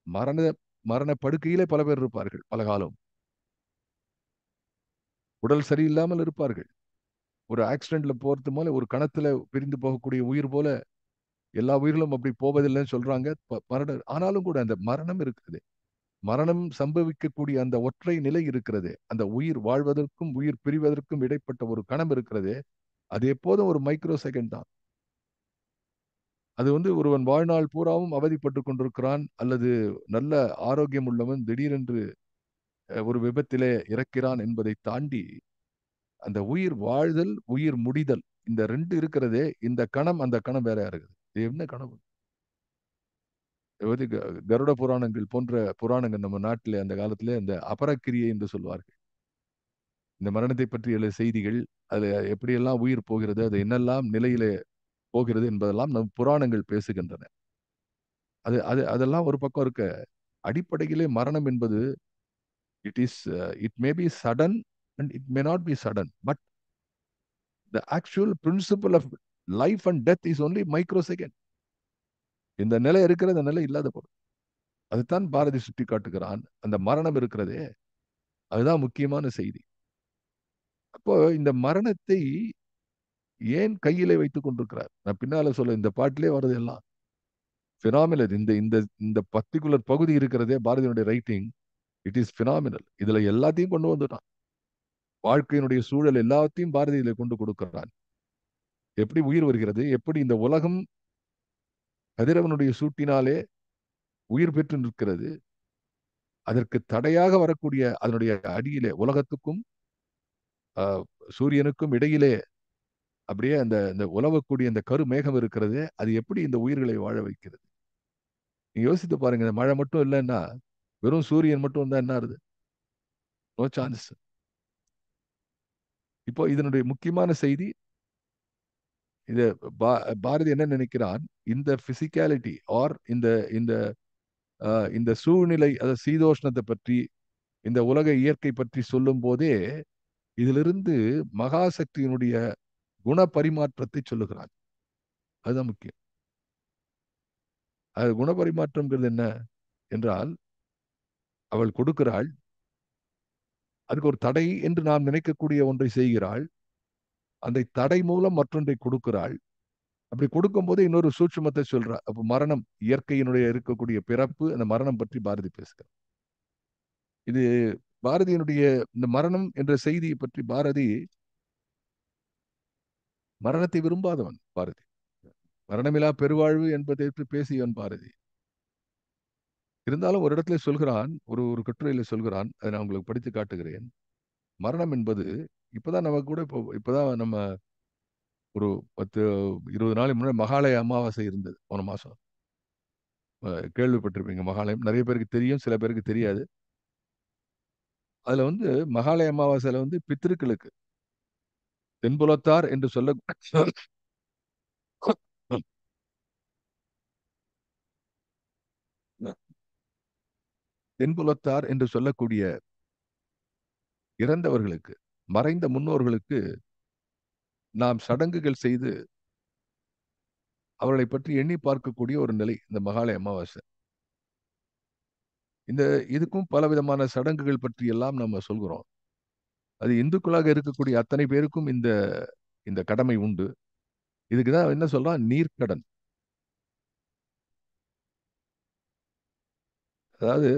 மரண மரண படுக்கையிலே பல பேர் இருப்பார்கள், பல காலம். உடல் சரியில்லாமல் இருப்பார்கள். ஒரு ஆக்சிடென்ட்ல போறது போல, ஒரு கணத்துல பிரிந்து போகக்கூடிய உயிர் போல, எல்லா உயிர்களும் அப்படி போவதில்லைன்னு சொல்றாங்க. ஆனாலும் கூட அந்த மரணம் இருக்கிறது. மரணம் சம்பவிக்கக்கூடிய அந்த ஒற்றை நிலை இருக்கிறது. அந்த உயிர் வாழ்வதற்கும் உயிர் பிரிவதற்கும் இடைப்பட்ட ஒரு கணம் இருக்கிறது. அது எப்போதும் ஒரு மைக்ரோ செகண்ட் தான். அது வந்து ஒருவன் வாழ்நாள் பூராவும் அவதிப்பட்டு கொண்டிருக்கிறான், அல்லது நல்ல ஆரோக்கியம் உள்ளவன் திடீரென்று ஒரு விபத்திலே இறக்கிறான் என்பதை தாண்டி, அந்த உயிர் வாழ்தல், உயிர் முடிதல், இந்த ரெண்டு இருக்கிறதே, இந்த கணம் அந்த கணம் வேறையா இருக்குது. இது என்ன கனவு? அதாவது கருட புராணங்கள் போன்ற புராணங்கள் நம்ம நாட்டிலே அந்த காலத்திலே அந்த அபரக்கிரியை என்று சொல்வார்கள். இந்த மரணத்தை பற்றி எழு செய்திகள், அதுல எப்படியெல்லாம் உயிர் போகிறது, அது என்னெல்லாம் நிலையிலே போகிறது என்பதெல்லாம் நம் புராணங்கள் பேசுகின்றன. அது அது அதெல்லாம் ஒரு பக்கம் இருக்க. அடிப்படையிலே மரணம் என்பது it may be sudden and it may not be sudden. But the actual principle of life and death is only microsecond. இந்த நிலை இருக்கிற அந்த நிலை இல்லாத பொருள். அதுதான் பாரதி சுட்டி காட்டுகிறான். அந்த மரணம் இருக்கிறதே, அதுதான் முக்கியமான செய்தி. அப்போ இந்த மரணத்தை ஏன் கையிலே வைத்துக் கொண்டிருக்கிறார்? நான் பின்னால சொல்ல இந்த பாட்டிலே வர்றது எல்லாம் பினாமினல். இந்த இந்த இந்த பர்டிகுலர் பகுதி இருக்கிறதே பாரதியினுடைய ரைட்டிங், இட் இஸ் பினாமினல். இதுல எல்லாத்தையும் கொண்டு வந்துட்டான். வாழ்க்கையினுடைய சூழல் எல்லாத்தையும் பாரதியில கொண்டு கொடுக்கிறான். எப்படி உயிர் வருகிறது, எப்படி இந்த உலகம் கதிரவனுடைய சூட்டினாலே உயிர் பெற்று நிற்கிறது, அதற்கு தடையாக வரக்கூடிய அதனுடைய அடியிலே உலகத்துக்கும் சூரியனுக்கும் இடையிலே அப்படியே அந்த இந்த உலவக்கூடிய அந்த கரு மேகம் இருக்கிறது, அது எப்படி இந்த உயிர்களை வாழ வைக்கிறது? நீங்க யோசித்து பாருங்க. இந்த மழை மட்டும் இல்லைன்னா, வெறும் சூரியன் மட்டும் இருந்தா என்ன ஆகுது? No chance. இப்போ இதனுடைய முக்கியமான செய்தி இது. பாரதி என்ன நினைக்கிறான்? இந்த பிசிக்காலிட்டி ஆர் இந்த இந்த இந்த சூழ்நிலை, அதாவது சீதோஷ்ணத்தை பற்றி, இந்த உலக இயற்கை பற்றி சொல்லும் போதே இதிலிருந்து மகாசக்தியினுடைய குண பரிமாற்றத்தை சொல்லுகிறான். அதுதான் முக்கியம். அது குண பரிமாற்றம்ங்கிறது என்ன என்றால், அவள் கொடுக்கிறாள், அதுக்கு ஒரு தடை என்று நாம் நினைக்கக்கூடிய ஒன்றை செய்கிறாள், அந்த தடை மூலம் மற்றொன்றை கொடுக்கிறாள். அப்படி கொடுக்கும்போது இன்னொரு சூட்சுமத்தை சொல்றா. அப்ப மரணம், இயற்கையினுடைய இருக்கக்கூடிய பிறப்பு, அந்த மரணம் பற்றி பாரதி பேசுகிறார். இது பாரதியினுடைய இந்த மரணம் என்ற செய்தியை பற்றி பாரதி மரணத்தை விரும்பாதவன் பாரதி. மரணமிலா பெருவாழ்வு என்பதை பேசியவன் பாரதி. இருந்தாலும் ஒரு இடத்துல சொல்கிறான், ஒரு ஒரு கட்டுரையில சொல்கிறான், அதை நான் உங்களுக்கு படித்து காட்டுகிறேன். மரணம் என்பது இப்பதான் நமக்கு கூட இப்பதான் நம்ம ஒரு 10 20 நாளைக்கு முன்னாடி மகாலய அமாவாசை இருந்தது போன மாசம். கேள்விப்பட்டிருப்பீங்க மகாலயம். நிறைய பேருக்கு தெரியும், சில பேருக்கு தெரியாது. அதுல வந்து மகாலய அமாவாசையில வந்து பித்திருக்களுக்கு தென்புலத்தார் என்று சொல்ல தென்புலத்தார் என்று சொல்லக்கூடிய இறந்தவர்களுக்கு, மறைந்த முன்னோர்களுக்கு நாம் சடங்குகள் செய்து அவர்களை பற்றி எண்ணி பார்க்கக்கூடிய ஒரு நிலை இந்த மகாலய அமாவாசை. இந்த இதுக்கும் பலவிதமான சடங்குகள் பற்றி எல்லாம் நம்ம சொல்கிறோம். அது இந்துக்களாக இருக்கக்கூடிய அத்தனை பேருக்கும் இந்த இந்த கடமை உண்டு. இதுக்குதான் என்ன சொல்றான்? நீர்க்கடன். அதாவது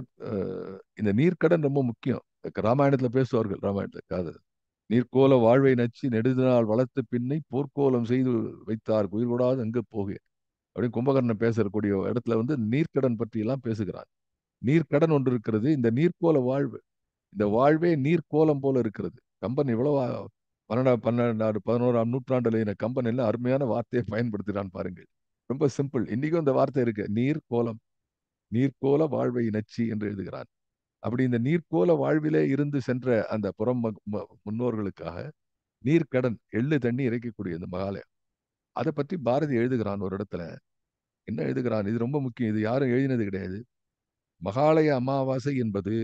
இந்த நீர்க்கடன் ரொம்ப முக்கியம். ராமாயணத்துல பேசுவார்கள். ராமாயணத்துல நீர்க்கோல வாழ்வை நச்சு நெடுநாள் வளர்த்த பின்னை போர்க்கோலம் செய்து வைத்தார் உயிர் கூடாது அங்கு போக அப்படின்னு கும்பகர்ணன் பேசக்கூடிய இடத்துல வந்து நீர்க்கடன் பற்றி எல்லாம் பேசுகிறான். நீர்க்கடன் ஒன்று இருக்கிறது. இந்த நீர்க்கோல வாழ்வு, இந்த வாழ்வே நீர்க்கோலம் போல இருக்கிறது. கம்பன் இவ்வளவு 11ஆம் நூற்றாண்டுல கம்பன் எல்லாம் அருமையான வார்த்தையை பயன்படுத்துகிறான் பாருங்கள். ரொம்ப சிம்பிள். இன்னைக்கும் இந்த வார்த்தை இருக்கு. நீர்க்கோலம், நீர்க்கோல வாழ்வை நச்சி என்று எழுதுகிறான். அப்படி இந்த நீர்க்கோல வாழ்விலே இருந்து சென்ற அந்த முன்னோர்களுக்காக நீர்க்கடன், எள்ளு தண்ணி இறைக்கக்கூடிய இந்த மகாலயம், அதை பற்றி பாரதி எழுதுகிறான் ஒரு இடத்துல. என்ன எழுதுகிறான்? இது ரொம்ப முக்கியம். இது யாரும் எழுதினது கிடையாது. மகாலய அமாவாசை என்பது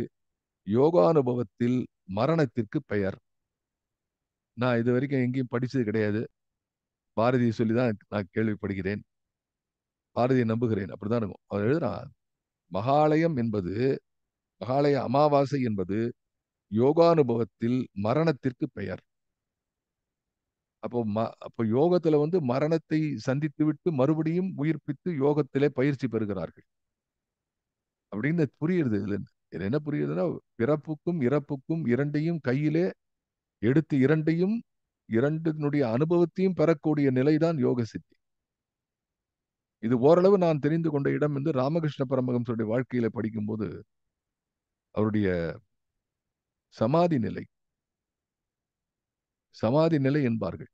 யோகானுபவத்தில் மரணத்திற்கு பெயர். நான் இது வரைக்கும் எங்கேயும் படிச்சது கிடையாது. பாரதி சொல்லிதான் நான் கேள்விப்படுகிறேன். பாரதியை நம்புகிறேன். அப்படிதான் இருக்கும். அவர் எழுதுறான், மகாலயம் என்பது, மகாலய அமாவாசை என்பது யோகானுபவத்தில் மரணத்திற்கு பெயர். அப்போ யோகத்துல வந்து மரணத்தை சந்தித்து விட்டு மறுபடியும் உயிர்ப்பித்து யோகத்திலே பயிற்சி பெறுகிறார்கள் அப்படின்னு புரியுது. இதுல இதுல என்ன புரியுதுன்னா, பிறப்புக்கும் இறப்புக்கும் இரண்டையும் கையிலே எடுத்து இரண்டையும் இரண்டினுடைய அனுபவத்தையும் பெறக்கூடிய நிலைதான் யோக சித்தி. இது ஓரளவு நான் தெரிந்து கொண்ட இடம் வந்து ராமகிருஷ்ண பரமஹம்சருடைய வாழ்க்கையில படிக்கும்போது அவருடைய சமாதி நிலை, சமாதி நிலை என்பார்கள்.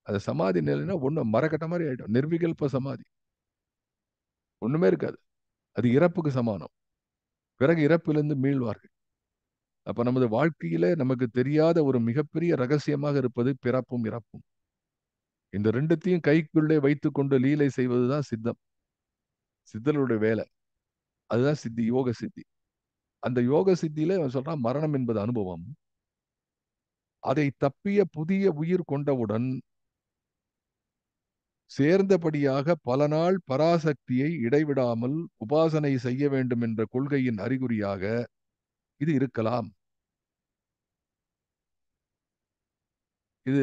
அது சமாதி நிலைன்னா ஒண்ணு மரக்கட்ட மாதிரி ஆயிடும். நிர்விகல்ப சமாதி, ஒண்ணுமே இருக்காது. அது இறப்புக்கு சமானம். பிறகு இறப்பிலிருந்து மீள்வார்கள். அப்ப நமது வாழ்க்கையில நமக்கு தெரியாத ஒரு மிகப்பெரிய ரகசியமாக இருப்பது பிறப்பும் இறப்பும். இந்த ரெண்டுத்தையும் கைக்குள்ளே வைத்துக் கொண்டு லீலை செய்வதுதான் சித்தம், சித்தருடைய வேலை. அதுதான் சித்தி, யோக சித்தி. அந்த யோக சித்தியில அவன் சொல்றான், மரணம் என்பது அனுபவம். அதை தப்பிய புதிய உயிர் கொண்டவுடன் சேர்ந்தபடியாக பல நாள் பராசக்தியை இடைவிடாமல் உபாசனை செய்ய வேண்டும் என்ற கொள்கையின் அறிகுறியாக இது இருக்கலாம். இது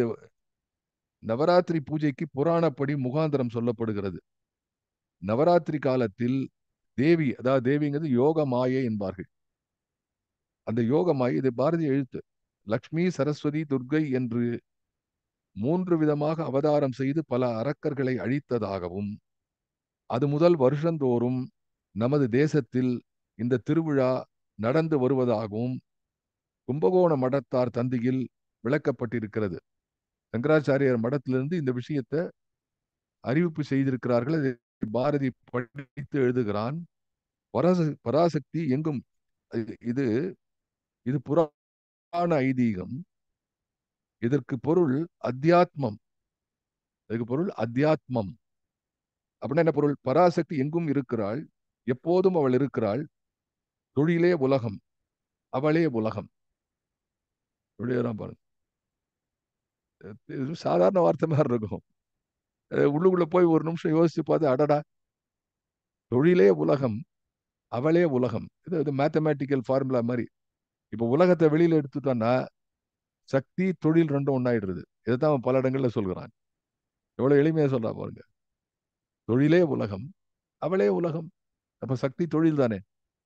நவராத்திரி பூஜைக்கு புராணப்படி முகாந்திரம் சொல்லப்படுகிறது. நவராத்திரி காலத்தில் தேவி, அதாவது தேவிங்கிறது யோக மாயை என்பார்கள். அந்த யோக மாயை, இது பாரதி எழுத்து. லக்ஷ்மி, சரஸ்வதி, துர்க்கை என்று 3 விதமாக அவதாரம் செய்து பல அரக்கர்களை அழித்ததாகவும், அது முதல் வருஷந்தோறும் நமது தேசத்தில் இந்த திருவிழா நடந்து வருவதாகவும் கும்பகோண மடத்தார் தந்தியில் விளக்கப்பட்டிருக்கிறது. சங்கராச்சாரியார் மடத்திலிருந்து இந்த விஷயத்தை அறிவிப்பு செய்திருக்கிறார்கள். அதை பாரதி படித்து எழுதுகிறான். பராசக்தி எங்கும், இது இது புராண ஐதீகம். இதற்கு பொருள் அத்தியாத்மம். இதுக்கு பொருள் அத்தியாத்மம். அப்படின்னா என்ன பொருள்? பராசக்தி எங்கும் இருக்கிறாள், எப்போதும் அவள் இருக்கிறாள். தொழிலே உலகம், அவளே உலகம். பாருங்க, இது சாதாரண வார்த்தை மாதிரி இருக்கும். உள்ளுக்குள்ள போய் ஒரு நிமிஷம் யோசிச்சு பார்த்து, அடடா, தொழிலே உலகம், அவளே உலகம். இது மேத்தமேட்டிக்கல் ஃபார்முலா மாதிரி. இப்ப உலகத்தை வெளியில எடுத்துட்டோம்னா சக்தி தொழில் ரெண்டும் ஒன்னாயிடுறது. இதைத்தான் அவன் பல இடங்கள்ல சொல்கிறான். எவ்வளவு எளிமையா சொல்றா பாருங்க. தொழிலே உலகம், அவளே உலகம். அப்ப சக்தி தொழில் தானே.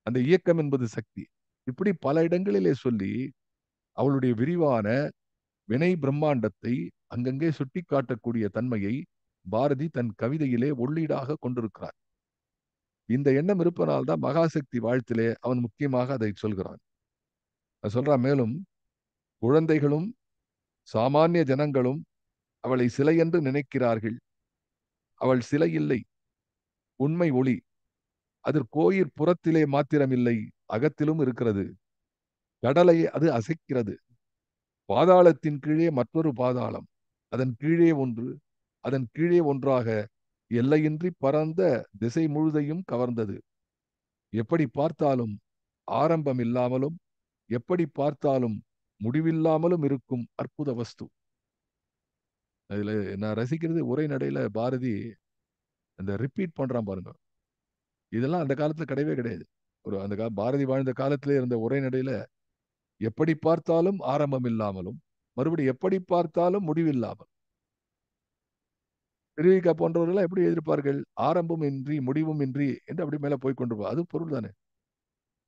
அந்த இயக்கம் என்பது சக்தி. இப்படி பல இடங்களிலே சொல்லி அவளுடைய விரிவான வினை பிரம்மாண்டத்தை அங்கங்கே சுட்டி காட்டக்கூடிய தன்மையை பாரதி தன் கவிதையிலே உள்ளீடாக கொண்டிருக்கிறார். இந்த எண்ணம் இருப்பதனால்தான் மகாசக்தி வாழ்த்திலே அவன் முக்கியமாக அதை சொல்கிறான். சொல்றான் மேலும், குழந்தைகளும் சாமானிய ஜனங்களும் அவளை சிலை என்று நினைக்கிறார்கள். அவள் சிலை இல்லை, உண்மை ஒளி. அது கோயில் புறத்திலே மாத்திரமில்லை, அகத்திலும் இருக்கிறது. கடலை அது அசைக்கிறது. பாதாளத்தின் கீழே மற்றொரு பாதாளம், அதன் கீழே ஒன்று, அதன் கீழே ஒன்றாக எல்லையின்றி பரந்த திசை முழுதையும் கவர்ந்தது. எப்படி பார்த்தாலும் ஆரம்பம் இல்லாமலும், எப்படி பார்த்தாலும் முடிவில்லாமலும் இருக்கும் அற்புத வஸ்து. அதுல நான் ரசிக்கிறது உரைநடையில பாரதி அந்த ரிப்பீட் பண்றான் பாருங்க. இதெல்லாம் அந்த காலத்துல கிடையவே கிடையாது. ஒரு அந்த பாரதி வாழ்ந்த காலத்திலே இருந்த உரைநடையில எப்படி பார்த்தாலும் ஆரம்பம் இல்லாமலும், மறுபடியும் எப்படி பார்த்தாலும் முடிவில்லாமல். திருவிக போன்றவர்கள் எப்படி எதிர்ப்பார்கள்? ஆரம்பம் இன்றி முடிவும் இன்றி என்று அப்படி மேல போய் கொண்டு அது பொருள் தானே.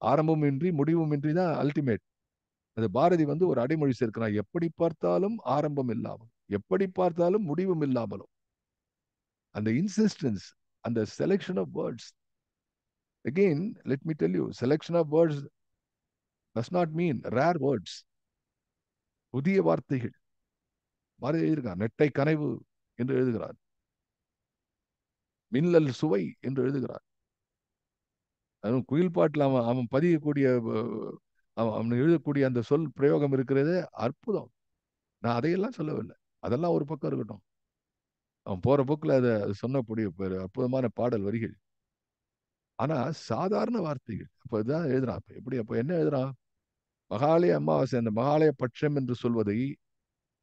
ஆரம்பம் இன்றி முடிவும் இன்றி தான் அல்டிமேட். அது பாரதி வந்து ஒரு அடைமொழி சேர்க்கிறான். எப்படி பார்த்தாலும் ஆரம்பம் இல்லாமல், எப்படி பார்த்தாலும் முடிவும் இல்லாமலும். அந்த இன்சிஸ்டன்ஸ், அந்த selection of words. Again let me tell you, selection of words does not mean rare words. புதிய வார்த்தைகள் பாரதி எழுதியிருக்கான். நெட்டை கனவு என்று எழுதுகிறார், மின்னல் சுவை என்று எழுதுகிறார். அதுவும் குயில் பாட்டில் அவன் அவன் பதியக்கூடிய அவன் எழுதக்கூடிய அந்த சொல் பிரயோகம் இருக்கிறது அற்புதம். நான் அதையெல்லாம் சொல்லவில்லை, அதெல்லாம் ஒரு பக்கம் இருக்கட்டும். அவன் போற போக்குல அதை சொன்னக்கூடிய அற்புதமான பாடல் வரிகள். ஆனா சாதாரண வார்த்தைகள். அப்ப இதான் எழுதுறான். அப்ப எப்படி அப்ப என்ன எழுதுறான்? மகாலய அமாவாசை, அந்த மகாலய பட்சம் என்று சொல்வதை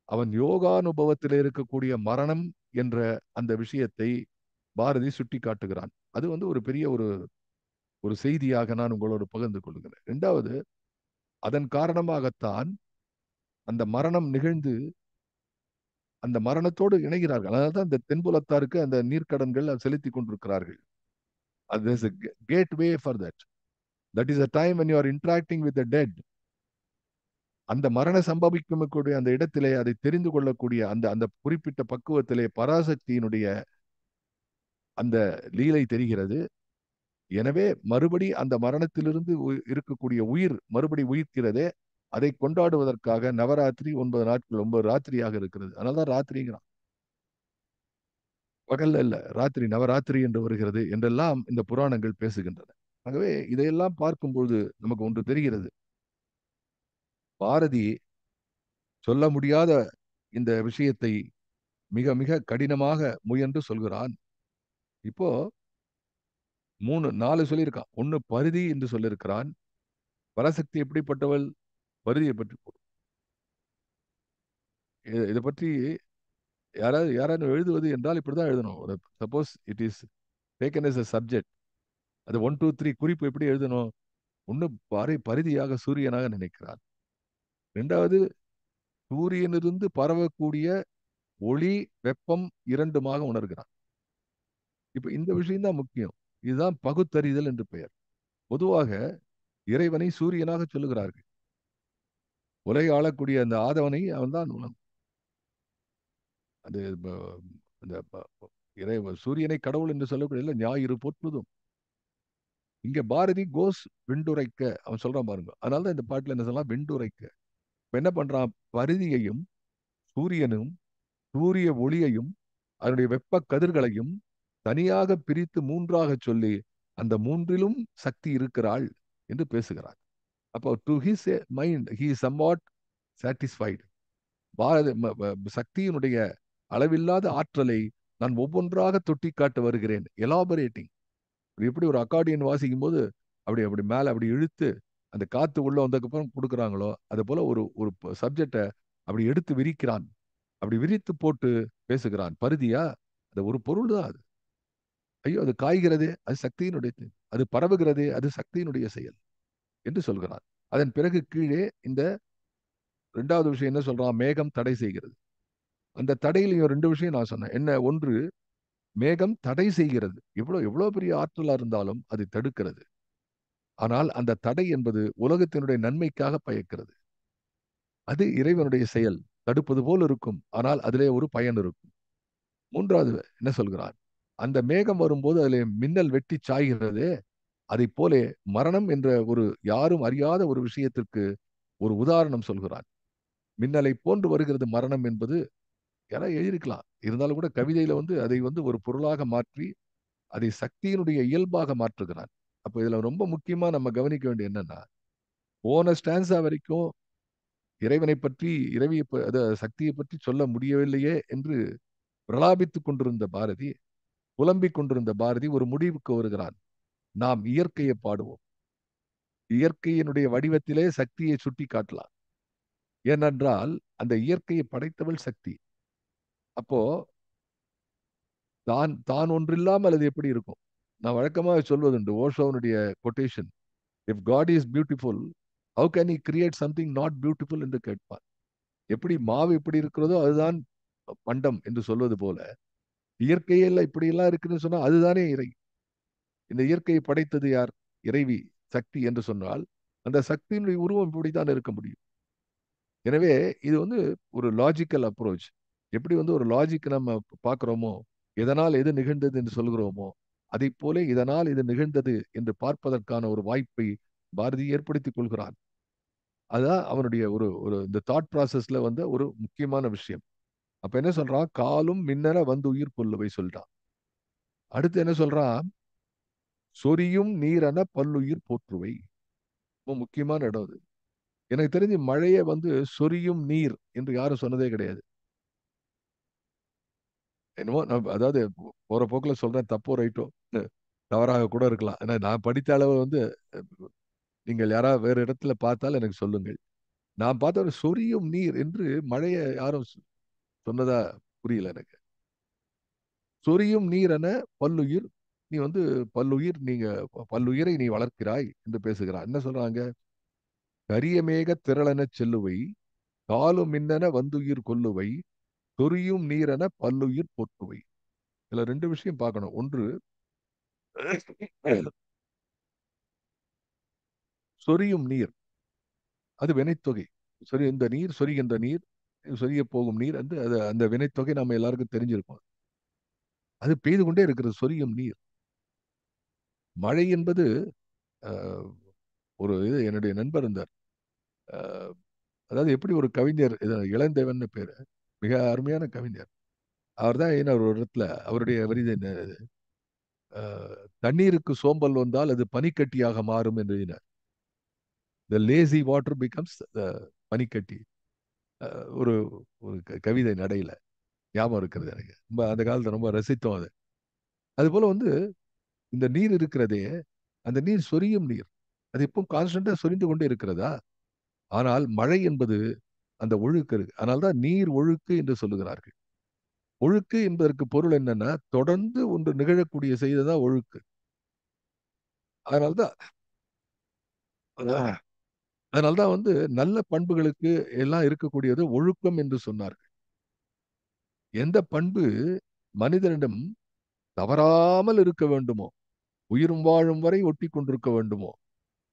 அவன் யோகானுபவத்தில் இருக்கக்கூடிய மரணம் என்ற அந்த விஷயத்தை பாரதி சுட்டி காட்டுகிறான். அது வந்து ஒரு பெரிய ஒரு ஒரு செய்தியாக நான் உங்களோடு பகிர்ந்து கொள்கிறேன். இரண்டாவது, அதன் காரணமாகத்தான் அந்த மரணம் நிகழ்ந்து அந்த மரணத்தோடு இணைகிறார்கள். அதனால்தான் இந்த தென்புலத்தாருக்கு அந்த நீர்க்கடன்கள் செலுத்தி கொண்டிருக்கிறார்கள். அது gateway for that. That is a time when you are interacting with the dead. அந்த மரண சம்பவிக்கக்கூடிய அந்த இடத்திலே அதை தெரிந்து கொள்ளக்கூடிய அந்த அந்த குறிப்பிட்ட பக்குவத்திலே பராசக்தியினுடைய அந்த லீலை தெரிகிறது. எனவே மறுபடி அந்த மரணத்திலிருந்து இருக்கக்கூடிய உயிர் மறுபடி உயிர்க்கிறதே, அதை கொண்டாடுவதற்காக நவராத்திரி 9 நாட்கள் 9 ராத்திரியாக இருக்கிறது. அதனால்தான் ராத்திரிங்கிறான். பகல்ல இல்ல, ராத்திரி நவராத்திரி என்று வருகிறது என்றெல்லாம் இந்த புராணங்கள் பேசுகின்றன. ஆகவே இதையெல்லாம் பார்க்கும்போது நமக்கு ஒன்று தெரிகிறது. பாரதி சொல்ல முடியாத இந்த விஷயத்தை மிக மிக கடினமாக முயன்று சொல்கிறான். இப்போ 3 4 சொல்லியிருக்கான். ஒண்ணு பரிதி என்று சொல்லியிருக்கிறான். பராசக்தி எப்படிப்பட்டவள்? பரிதியை பற்றி இதை பற்றி யாராவது யாராவது எழுதுவது என்றால் இப்படிதான் எழுதணும். Suppose it is taken as a subject, அது 1 2 3 குறிப்பு எப்படி எழுதணும்? ஒண்ணு பரிதியாக சூரியனாக நினைக்கிறார். இரண்டாவது, சூரியனிலிருந்து பரவக்கூடிய ஒளி வெப்பம் இரண்டுமாக உணர்கிறான். இப்ப இந்த விஷயம் தான் முக்கியம். இதுதான் பகுத்தறிதல் என்று பெயர். பொதுவாக இறைவனை சூரியனாக சொல்லுகிறார்கள். உலகை ஆளக்கூடிய அந்த ஆதவனை அவன் தான் அது அந்த இறை சூரியனை கடவுள் என்று சொல்லக்கூடிய ஞாயிறு போற்றுதும். இங்க பாரதி கோஸ் விண்டுரைக்க அவன் சொல்றான் பாருங்க. அதனாலதான் இந்த பாட்டுல என்ன சொல்லலாம், விண்டுரைக்க. இப்ப என்ன பண்றான்? பரிதியையும் சூரியனும் சூரிய ஒளியையும் அதனுடைய வெப்ப கதிர்களையும் தனியாக பிரித்து மூன்றாக சொல்லி அந்த மூன்றிலும் சக்தி இருக்கிறாள் என்று பேசுகிறார். அப்போ to his mind he is somewhat satisfied. சக்தியினுடைய அளவில்லாத ஆற்றலை நான் ஒவ்வொன்றாக தொட்டி காட்ட வருகிறேன். எலாபரேட்டிங். எப்படி ஒரு அக்கார்டியன் வாசிக்கும் போது அப்படி அப்படி மேல அப்படி இழுத்து அந்த காத்து உள்ள வந்ததுக்கப்புறம் கொடுக்குறாங்களோ அது போல ஒரு ஒரு சப்ஜெக்டை அப்படி எடுத்து விரிக்கிறான். அப்படி விரித்து போட்டு பேசுகிறான். பருதியா? அது ஒரு பொருள் தான் அது. ஐயோ, அது காய்கிறதே, அது சக்தியினுடைய, அது பரவுகிறதே, அது சக்தியினுடைய செயல் என்று சொல்கிறான். அதன் பிறகு கீழே இந்த இரண்டாவது விஷயம் என்ன சொல்றான்? மேகம் தடை செய்கிறது. அந்த தடையிலையும் ரெண்டு விஷயம் நான் சொன்னேன். என்ன? ஒன்று, மேகம் தடை செய்கிறது. எவ்வளவு எவ்வளவு பெரிய ஆற்றலா இருந்தாலும் அது தடுக்கிறது. ஆனால் அந்த தடை என்பது உலகத்தினுடைய நன்மைக்காக பயக்கிறது. அது இறைவனுடைய செயல். தடுப்பது போல் இருக்கும், ஆனால் அதிலே ஒரு பயன் இருக்கும். மூன்றாவது என்ன சொல்கிறான்? அந்த மேகம் வரும்போது அதிலே மின்னல் வெட்டி சாய்கிறது. அதை போல மரணம் என்ற ஒரு யாரும் அறியாத ஒரு விஷயத்திற்கு ஒரு உதாரணம் சொல்கிறான். மின்னலை போன்று வருகிறது மரணம் என்பது. யாராவது எழுதியிருக்கலாம். இருந்தாலும் கூட கவிதையில அதை ஒரு பொருளாக மாற்றி அதை சக்தியினுடைய இயல்பாக மாற்றுகிறான். அப்ப இதுல ரொம்ப முக்கியமா நம்ம கவனிக்க வேண்டிய என்னன்னா, போன ஸ்டான்ஸா வரைக்கும் இறைவனை பற்றி சக்தியை பற்றி சொல்ல முடியவில்லையே என்று பிரலாபித்துக் கொண்டிருந்த பாரதி, புலம்பிக் கொண்டிருந்த பாரதி ஒரு முடிவுக்கு வருகிறான். நாம் இயற்கையை பாடுவோம். இயற்கையினுடைய வடிவத்திலே சக்தியை சுட்டி காட்டலாம். ஏனென்றால் அந்த இயற்கையை படைத்தவள் சக்தி. அப்போ தான் தான் ஒன்றில்லாமல் அது எப்படி இருக்கும்? நான் வழக்கமாக சொல்வதுண்டு, ஓஷோனுடைய quotation, if God is beautiful, how can he create something not beautiful என்று கேட்பார். எப்படி மாவு எப்படி இருக்கிறதோ அதுதான் பண்டம் என்று சொல்வது போல, இயற்கையில் இப்படி எல்லாம் இருக்குன்னு சொன்னா அதுதானே இறை. இந்த இயற்கையை படைத்தது யார்? இறைவி, சக்தி என்று சொன்னால் அந்த சக்தியினுடைய உருவம் இப்படித்தான் இருக்க முடியும். எனவே இது ஒரு லாஜிக்கல் அப்ரோச். எப்படி ஒரு லாஜிக் நம்ம பார்க்கிறோமோ, எதனால் எது நிகழ்ந்தது என்று சொல்கிறோமோ, அதை போல இதனால் இது நிகழ்ந்தது என்று பார்ப்பதற்கான ஒரு வாய்ப்பை பாரதி ஏற்படுத்திக் கொள்கிறான். அதான் அவனுடைய ஒரு ஒரு இந்த தாட் ப்ராசஸ்ல ஒரு முக்கியமான விஷயம். அப்ப என்ன சொல்றான்? காலும் மின்னல வந்து உயிர் கொள்ளுவை சொல்றான். அடுத்து என்ன சொல்றான்? சொரியும் நீரென பல்லுயிர் போற்றுவை. ரொம்ப முக்கியமான இடம் அது. எனக்கு தெரிஞ்சு மழையை சொரியும் நீர் என்று யாரும் சொன்னதே கிடையாது. என்னமோ அதாவது போற போக்குல சொல்றேன், தப்போ ரைட்டோ. தவறாக கூட இருக்கலாம். ஏன்னா நான் படித்த அளவு வந்து நீங்கள் யாராவது வேறு இடத்துல பார்த்தால் எனக்கு சொல்லுங்கள். நான் பார்த்த ஒரு சொரியும் நீர் என்று மழைய யாரும் சொன்னதா புரியல எனக்கு. சொரியும் நீர் என பல்லுயிர் நீ வந்து பல்லுயிர் நீங்க பல்லுயிரை நீ வளர்க்கிறாய் என்று பேசுகிறார். என்ன சொல்றாங்க? கரிய மேக திரளெனச் செல்லுவை, காலும் மின்னென வந்துயிர் கொல்லுவை, சொரியும் நீரென பல்லுயிர் போற்றுவை. இதுல 2 விஷயம் பார்க்கணும். ஒன்று சொரியும் நீர். அது வினைத்தொகை. இந்த நீர் சொரிகின்ற நீர், சொரிய போகும் நீர் வந்து அது அந்த வினைத்தொகை நம்ம எல்லாருக்கும் தெரிஞ்சிருக்கும். அது பெய்து கொண்டே இருக்கிறது சொரியும் நீர். மழை என்பது அ ஒரு இது என்னுடைய நண்பர் இருந்தார். அ அதாவது எப்படி ஒரு கவிஞர் இளந்தேவன்னு பேரு. மிக அருமையான கவிஞர். அவர் தான் எழுதினார் ஒரு இடத்துல. அவருடைய வரி என்ன அ "தண்ணீருக்கு சோம்பல் வந்தால் அது பனிக்கட்டியாக மாறும்" என்று எழுதினார். "த லேசி வாட்டர் பிகம்ஸ் பனிக்கட்டி." அ ஒரு ஒரு கவிதை நடையில. ஞாபகம் இருக்கிறது எனக்கு. ரொம்ப அந்த காலத்துல ரொம்ப ரசித்தோம் அத. அதுபோல வந்து இந்த நீர் இருக்கிறதே, அந்த நீர் சொரியும் நீர். அது எப்பவும் கான்ஸ்டன்ட்டா சொரிந்து கொண்டே இருக்கிறதா? ஆனால் மழை என்பது அந்த ஒழுக்கு இருக்கு. அதனால தான் நீர் ஒழுக்கு என்று சொல்லுகிறார்கள். ஒழுக்கு என்பதற்கு பொருள் என்னன்னா, தொடர்ந்து ஒன்று நிகழக்கூடிய செய்தி தான் ஒழுக்கு. அதனால தான் அதனால தான் வந்து நல்ல பண்புகளுக்கு எல்லாம் இருக்கக்கூடியது ஒழுக்கம் என்று சொன்னார்கள். எந்த பண்பு மனிதனிடம் தவறாமல் இருக்க வேண்டுமோ, உயிரும் வாழும் வரை ஒட்டிக் கொண்டிருக்க வேண்டுமோ,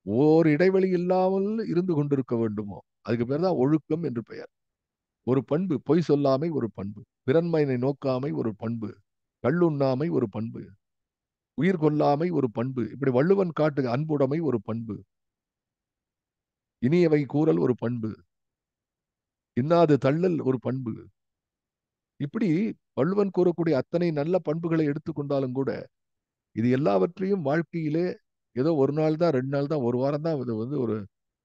ஓர் இடைவெளி இல்லாமல் இருந்து கொண்டிருக்க வேண்டுமோ, அதுக்கு பேர் தான் ஒழுக்கம் என்று பெயர். ஒரு பண்பு, பொய் சொல்லாமை ஒரு பண்பு. பிறன்மையினை நோக்காமை ஒரு பண்பு. கள்ளுண்ணாமை ஒரு பண்பு. உயிர் கொல்லாமை ஒரு பண்பு. இப்படி வள்ளுவன் காட்டு அன்புடைமை ஒரு பண்பு. இனியவை கூறல் ஒரு பண்பு. இன்னாது தள்ளல் ஒரு பண்பு. இப்படி வள்ளுவன் கூறக்கூடிய அத்தனை நல்ல பண்புகளை எடுத்துக்கொண்டாலும் கூட, இது எல்லாவற்றையும் வாழ்க்கையிலே ஏதோ 1 நாள் தான், 2 நாள் தான், 1 வாரம் தான் இது வந்து ஒரு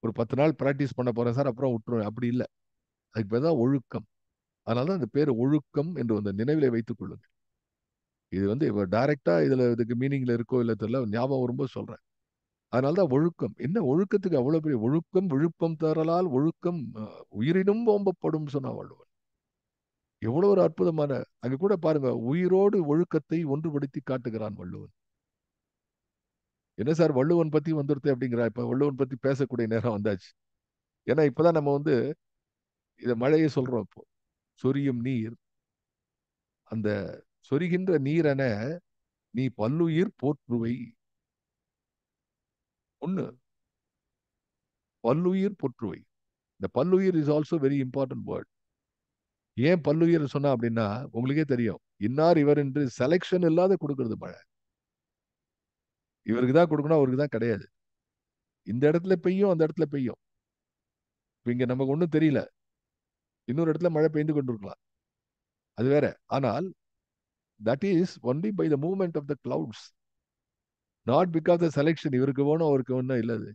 ஒரு 10 நாள் பிராக்டிஸ் பண்ண போறேன் சார், அப்புறம் விட்டுருவேன். அப்படி இல்ல. அதுக்கு பேர் தான் ஒழுக்கம். அதனால தான் அந்த பேரு ஒழுக்கம் என்று வந்து நினைவிலே வைத்துக் கொள்ளுங்கள். இது வந்து இப்ப டைரக்ட்டா இதுக்கு மீனிங்ல இருக்கோ இல்ல தெரியல. ஞாபகம் வரும்போது சொல்றேன். அதனால தான் ஒழுக்கம். என்ன ஒழுக்கத்துக்கு அவ்வளோ பெரிய ஒழுக்கம் விழுப்பம் தரலால் ஒழுக்கம் உயிரினும் ஓம்பப்படும் சொன்னா வள்ளுவன். எவ்வளோ ஒரு அற்புதமான அங்க கூட பாருங்க உயிரோடு ஒழுக்கத்தை ஒன்றுபடுத்தி காட்டுகிறான் வள்ளுவன். என்ன சார் வள்ளுவன் பத்தி வந்துருது அப்படிங்கிறா. இப்ப வள்ளுவன் பத்தி பேசக்கூடிய நேரம் வந்தாச்சு. ஏன்னா இப்பதான் நம்ம வந்து இத மழைய சொல்றோம் இப்போ. சொரியும் நீர், அந்த சொரிகின்ற நீரென நீ பல்லுயிர் போற்றுவை. ஒண்ணு பல்லுயிர் போற்றுவை. இந்த பல்லுயிர் is also very important word. ஏன் பல்லுயிர் சொன்னா அப்படின்னா, உங்களுக்கே தெரியும். இன்னார் இவர் என்று செலக்ஷன் இல்லாத குடுக்கிறது மழை. இவருக்கு தான் குடுக்கணும், அவருக்கு தான் கிடையாது. இந்த இடத்துல பெய்யும், அந்த இடத்துல பெய்யும். இப்ப இங்க நமக்கு ஒண்ணும் தெரியல. இன்னொரு இடத்துல மழை பெய்து கொண்டிருக்கலாம். அது வேற. ஆனால் that is only by the movement of the clouds. Not because the selection இவருக்கு வேணும், அவருக்கு வேணும் இல்ல அது.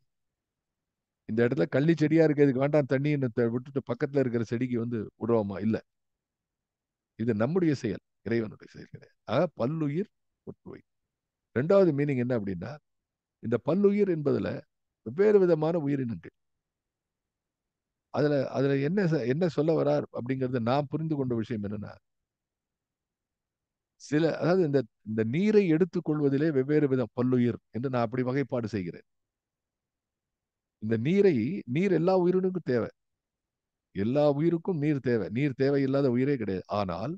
இந்த இடத்துல கள்ளி செடியா இருக்கு, இதுக்கு வேண்டாம் தண்ணின்னு விட்டுட்டு பக்கத்துல இருக்கிற செடிக்கு வந்து விடுவோமா? இல்ல. இது நம்முடைய செயல். இறைவனுடைய செயல் கிடையாது. பல்லுயிர் ஒற்றுவை. 2வது மீனிங் என்ன அப்படின்னா, இந்த பல்லுயிர் என்பதுல வெவ்வேறு விதமான உயிரினங்கள். அதுல அதுல என்ன சொல்ல வரார் அப்படிங்கறத நான் புரிந்து கொண்ட விஷயம் என்னன்னா, அதாவது இந்த இந்த நீரை எடுத்துக் கொள்வதிலே வெவ்வேறு விதம் பல்லுயிர் என்று நான் அப்படி வகைப்பாடு செய்கிறேன். இந்த நீர் எல்லா உயிரினுக்கும் தேவை. எல்லா உயிருக்கும் நீர் தேவை. நீர் தேவையில்லாத உயிரே கிடையாது. ஆனால்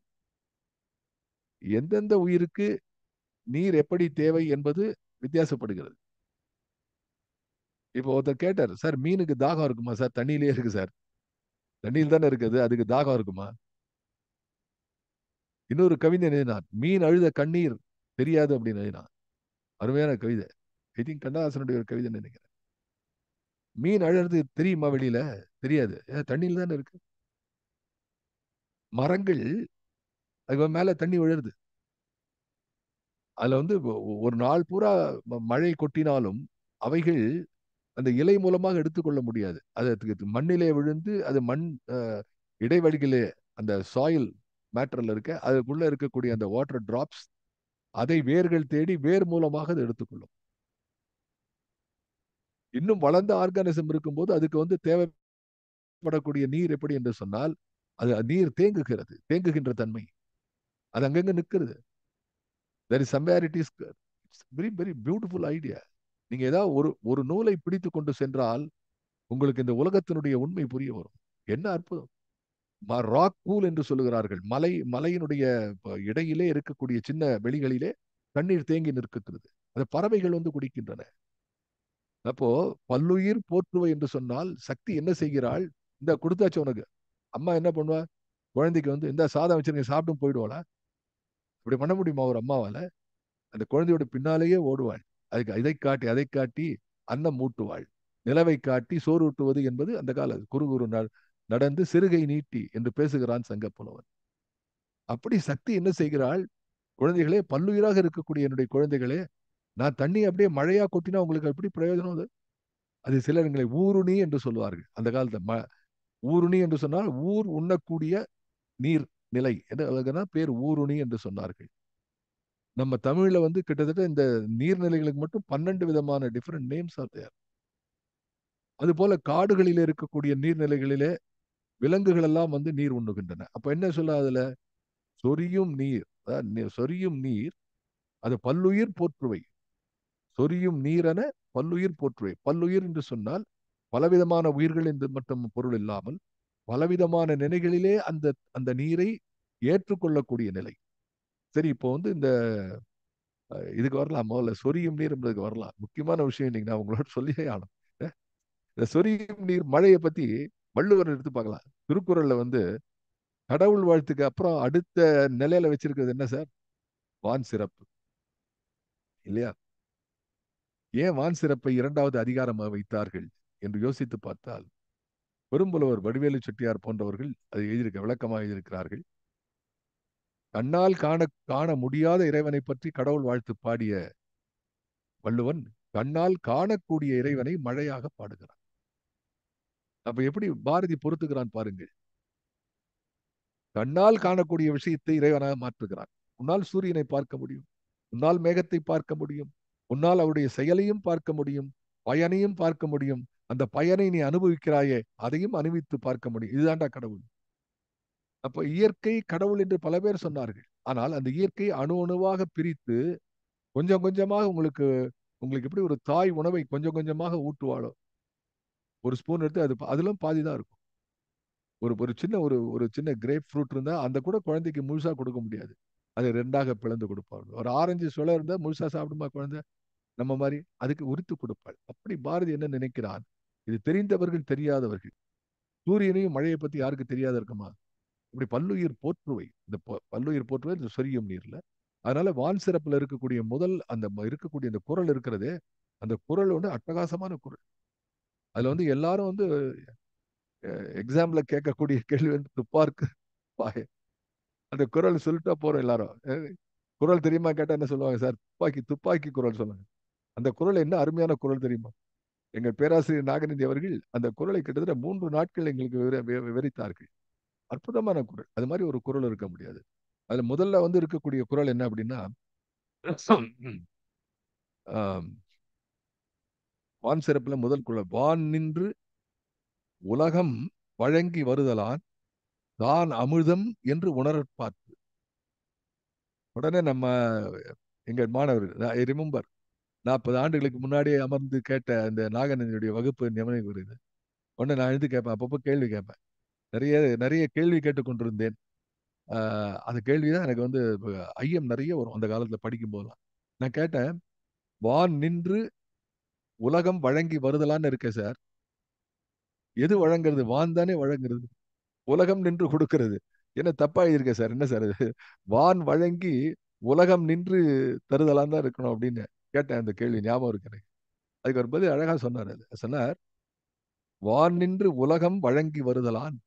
எந்தெந்த உயிருக்கு நீர் எப்படி தேவை என்பது வித்தியாசப்படுகிறது. இப்போ ஒருத்தர் கேட்டார், "சார் மீனுக்கு தாகம் இருக்குமா சார்? தண்ணியிலேயே இருக்கு சார். தண்ணியில் தானே இருக்குது. அதுக்கு தாகம் இருக்குமா?" இன்னொரு கவிஞன் எழுதினான், "மீன் அழுத கண்ணீர் தெரியாது" அப்படின்னு எழுதினான். அருமையான கவிதை. ஐ திங்க் கண்ணதாசனுடைய ஒரு கவிதை நினைக்கிறேன். மீன் அழறது தெரியுமா வெளியில? தெரியாது. ஏன் தண்ணியில தானே இருக்கு. மரங்கள் அது மேல தண்ணி விழுறது. அதுல வந்து ஒரு நாள் பூரா மழை கொட்டினாலும் அவைகள் அந்த இலை மூலமாக எடுத்துக்கொள்ள முடியாது. அது மண்ணிலே விழுந்து அது மண் அ இடைவெளிகளே அந்த சாயில் மேட்டர்ல இருக்க அதுக்குள்ள இருக்கக்கூடிய அந்த வாட்டர் டிராப்ஸ் அதை வேர்கள் தேடி வேர் மூலமாக அதை எடுத்துக்கொள்ளும். இன்னும் வளர்ந்த ஆர்கானிசம் இருக்கும்போது அதுக்கு வந்து தேவைப்படக்கூடிய நீர் எப்படி என்று சொன்னால், அது நீர் தேங்குகின்ற தன்மை. அது அங்கங்க நிற்கிறது. there is somewhere it is very very beautiful idea. நீங்க ஏதாவது ஒரு ஒரு நூலை பிடித்து கொண்டு சென்றால் உங்களுக்கு இந்த உலகத்தினுடைய உண்மை புரிய வரும். என்ன அற்புதம்! ராக் பூல் என்று சொல்லுகிறார்கள். மலையினுடைய இடையிலே இருக்கக்கூடிய சின்ன வெளிகளிலே தண்ணீர் தேங்கி நிற்கிறது. அந்த பறவைகள் வந்து குடிக்கின்றன. அப்போ பல்லுயிர் போற்றுவை என்று சொன்னால் சக்தி என்ன செய்கிறாள்? இந்த கொடுத்தாச்சு உனக்கு. அம்மா என்ன பண்ணுவா? குழந்தைக்கு வந்து இந்த சாதம் வச்சிருக்க சாப்பிட்டு போயிடுவாளா? இப்படி பண்ண முடியுமா ஒரு அம்மாவால? அந்த குழந்தையோட பின்னாலேயே ஓடுவாள். அதுக்கு அதை காட்டி அன்னம் ஊட்டுவாள். நிலவை காட்டி சோறு ஊட்டுவது என்பது அந்த கால குறு குறு நடந்து சிறுகை நீட்டி என்று பேசுகிறான் சங்கப்புலவன். அப்படி சக்தி என்ன செய்கிறாள்? குழந்தைகளே, பல்லுயிராக இருக்கக்கூடிய என்னுடைய குழந்தைகளே, நான் தண்ணி அப்படியே மழையா கொட்டினா உங்களுக்கு எப்படி பிரயோஜனம் அது? அது சிலர்களை ஊருணி என்று சொல்லுவார்கள் அந்த காலத்துல. ஊருணி என்று சொன்னால் ஊர் உண்ணக்கூடிய நீர் நிலை என்று அதுக்குன்னா பேர் ஊருணி என்று சொன்னார்கள். நம்ம தமிழ்ல வந்து கிட்டத்தட்ட இந்த நீர்நிலைகளுக்கு மட்டும் 12 விதமான டிஃபரெண்ட் நேம்ஸ் ஆர் தேர். அது போல காடுகளில் இருக்கக்கூடிய நீர்நிலைகளிலே விலங்குகள் எல்லாம் வந்து நீர் உண்ணுகின்றன. அப்ப என்ன சொல்ல அதுல? சொரியும் நீர், சொரியும் நீர், அது பல்லுயிர் போற்றுவை. சொரியும் நீரென பல்லுயிர் போற்றுவை. பல்லுயிர் என்று சொன்னால் பலவிதமான உயிர்கள் என்று மட்டும் பொருள் இல்லாமல் பலவிதமான நிலைகளிலே அந்த அந்த நீரை ஏற்றுக்கொள்ளக்கூடிய நிலை. சரி, இப்போ வந்து இந்த இதுக்கு வரலாம். முதல்ல சொரியும் நீர் என்பதுக்கு வரலாம். முக்கியமான விஷயம் இன்னைக்கு நான் உங்களோட சொல்லியே ஆகணும். இந்த சொரியும் நீர் மழையை பத்தி வள்ளுவர் எடுத்து பார்க்கலாம். திருக்குறள்ல வந்து கடவுள் வாழ்த்துக்கு அப்புறம் அடுத்த நிலையில வச்சிருக்கிறது என்ன சார்? வான் சிறப்பு, இல்லையா? ஏன் வான் சிறப்பை 2வது அதிகாரமாக வைத்தார்கள் என்று யோசித்து பார்த்தால், பெரும்புலவர் வடிவேலு செட்டியார் போன்றவர்கள் அதை விளக்கமாக எழுதியிருக்கிறார்கள். கண்ணால் காண முடியாத இறைவனை பற்றி கடவுள் வாழ்த்து பாடிய வள்ளுவன் கண்ணால் காணக்கூடிய இறைவனை மழையாக பாடுகிறான். அப்ப எப்படி பாரதி பொறுத்துக்கிறான் பாருங்கள். கண்ணால் காணக்கூடிய விஷயத்தை இறைவனாக மாற்றுகிறான். உன்னால் சூரியனை பார்க்க முடியும், உன்னால் மேகத்தை பார்க்க முடியும், உன்னால் அவருடைய செயலையும் பார்க்க முடியும், பயனையும் பார்க்க முடியும். அந்த பயனை நீ அனுபவிக்கிறாயே, அதையும் அனுபவித்து பார்க்க முடியும். இதுதான்டா கடவுள். அப்ப இயற்கை கடவுள் என்று பல பேர் சொன்னார்கள். ஆனால் அந்த இயற்கை அணு அணுவாக பிரித்து கொஞ்சம் கொஞ்சமாக உங்களுக்கு உங்களுக்கு எப்படி ஒரு தாய் உணவை கொஞ்சம் கொஞ்சமாக ஊட்டுவாளோ, ஒரு ஸ்பூன் எடுத்து அதிலும் பாதி தான் இருக்கும். ஒரு சின்ன ஒரு சின்ன கிரேப் ஃப்ரூட் இருந்தா அந்த கூட குழந்தைக்கு முழுசா கொடுக்க முடியாது. அதை 2ஆக பிளந்து கொடுப்பாள். ஒரு ஆரஞ்சு சுளை இருந்தா முழுசா சாப்பிடுமா குழந்தை? நம்ம மாதிரி அதுக்கு உரித்து கொடுப்பாள். அப்படி பாரதி என்ன நினைக்கிறான்? இது தெரிந்தவர்கள் தெரியாதவர்கள். சூரியனையும் மழையை பத்தி யாருக்கு தெரியாத இருக்குமா? இப்படி பல்லுயிர் போற்றுவை. இந்த பல்லுயிர் போற்றுவை இந்த சொரியும் நீர்ல. அதனால வான் சிறப்புல இருக்கக்கூடிய முதல் அந்த இருக்கக்கூடிய அந்த குரல் இருக்கிறதே, அந்த குரல் வந்து அட்டகாசமான குரல். அதுல வந்து எல்லாரும் வந்து எக்ஸாம்ல கேட்கக்கூடிய கேள்வி வந்து துப்பார்க்கு பாய. அந்த குரல் சொல்லிட்டா போறோம் எல்லாரும். குரல் தெரியுமா கேட்டா என்ன சொல்லுவாங்க சார்? துப்பாக்கி துப்பாக்கி குரல் சொல்லுவாங்க. அந்த குரல் என்ன அருமையான குரல் தெரியுமா? எங்கள் பேராசிரியர் நாகநந்தி அவர்கள் அந்த குரலை கிட்டத்தட்ட 3 நாட்கள் எங்களுக்கு விவரித்தார்கள். அற்புதமான குரல். அது மாதிரி ஒரு குரல் இருக்க முடியாது. அதுல முதல்ல வந்து இருக்கக்கூடிய குரல் என்ன அப்படின்னா, வான் சிறப்புல முதல் குரல், வான் நின்று உலகம் வழங்கி வருதலான் தான் அமிர்தம் என்று உணரப்பார்த்து. உடனே நம்ம எங்க மாணவர் ஐ ரிமெம்பர் 40 ஆண்டுகளுக்கு முன்னாடியே அமர்ந்து கேட்ட அந்த நாகநந்தியுடைய வகுப்பு நினைவு வருது. உடனே நான் எழுந்து கேட்பேன். அப்பப்போ கேள்வி கேட்பேன். நிறைய நிறைய கேள்வி கேட்டுக் கொண்டிருந்தேன். அந்த கேள்விதான் எனக்கு வந்து ஐயம் நிறைய வரும் அந்த காலத்துல படிக்கும் போதெல்லாம். நான் கேட்டேன், வான் நின்று உலகம் வழங்கி வருதலான்னு இருக்கேன் சார். எது வழங்குறது? வான் தானே வழங்குறது. உலகம் நின்று கொடுக்கிறது. என்ன தப்பா எழுதியிருக்கேன் சார்? என்ன சார் இது? வான் வழங்கி உலகம் நின்று தருதலான் தான் இருக்கணும் அப்படின்னு கேட்டேன். அந்த கேள்வி ஞாபகம் இருக்கு எனக்கு. அதுக்கு ஒரு பதில் அழகா சொன்னார். சொன்னார், வான் நின்று உலகம் வழங்கி வருதலான்.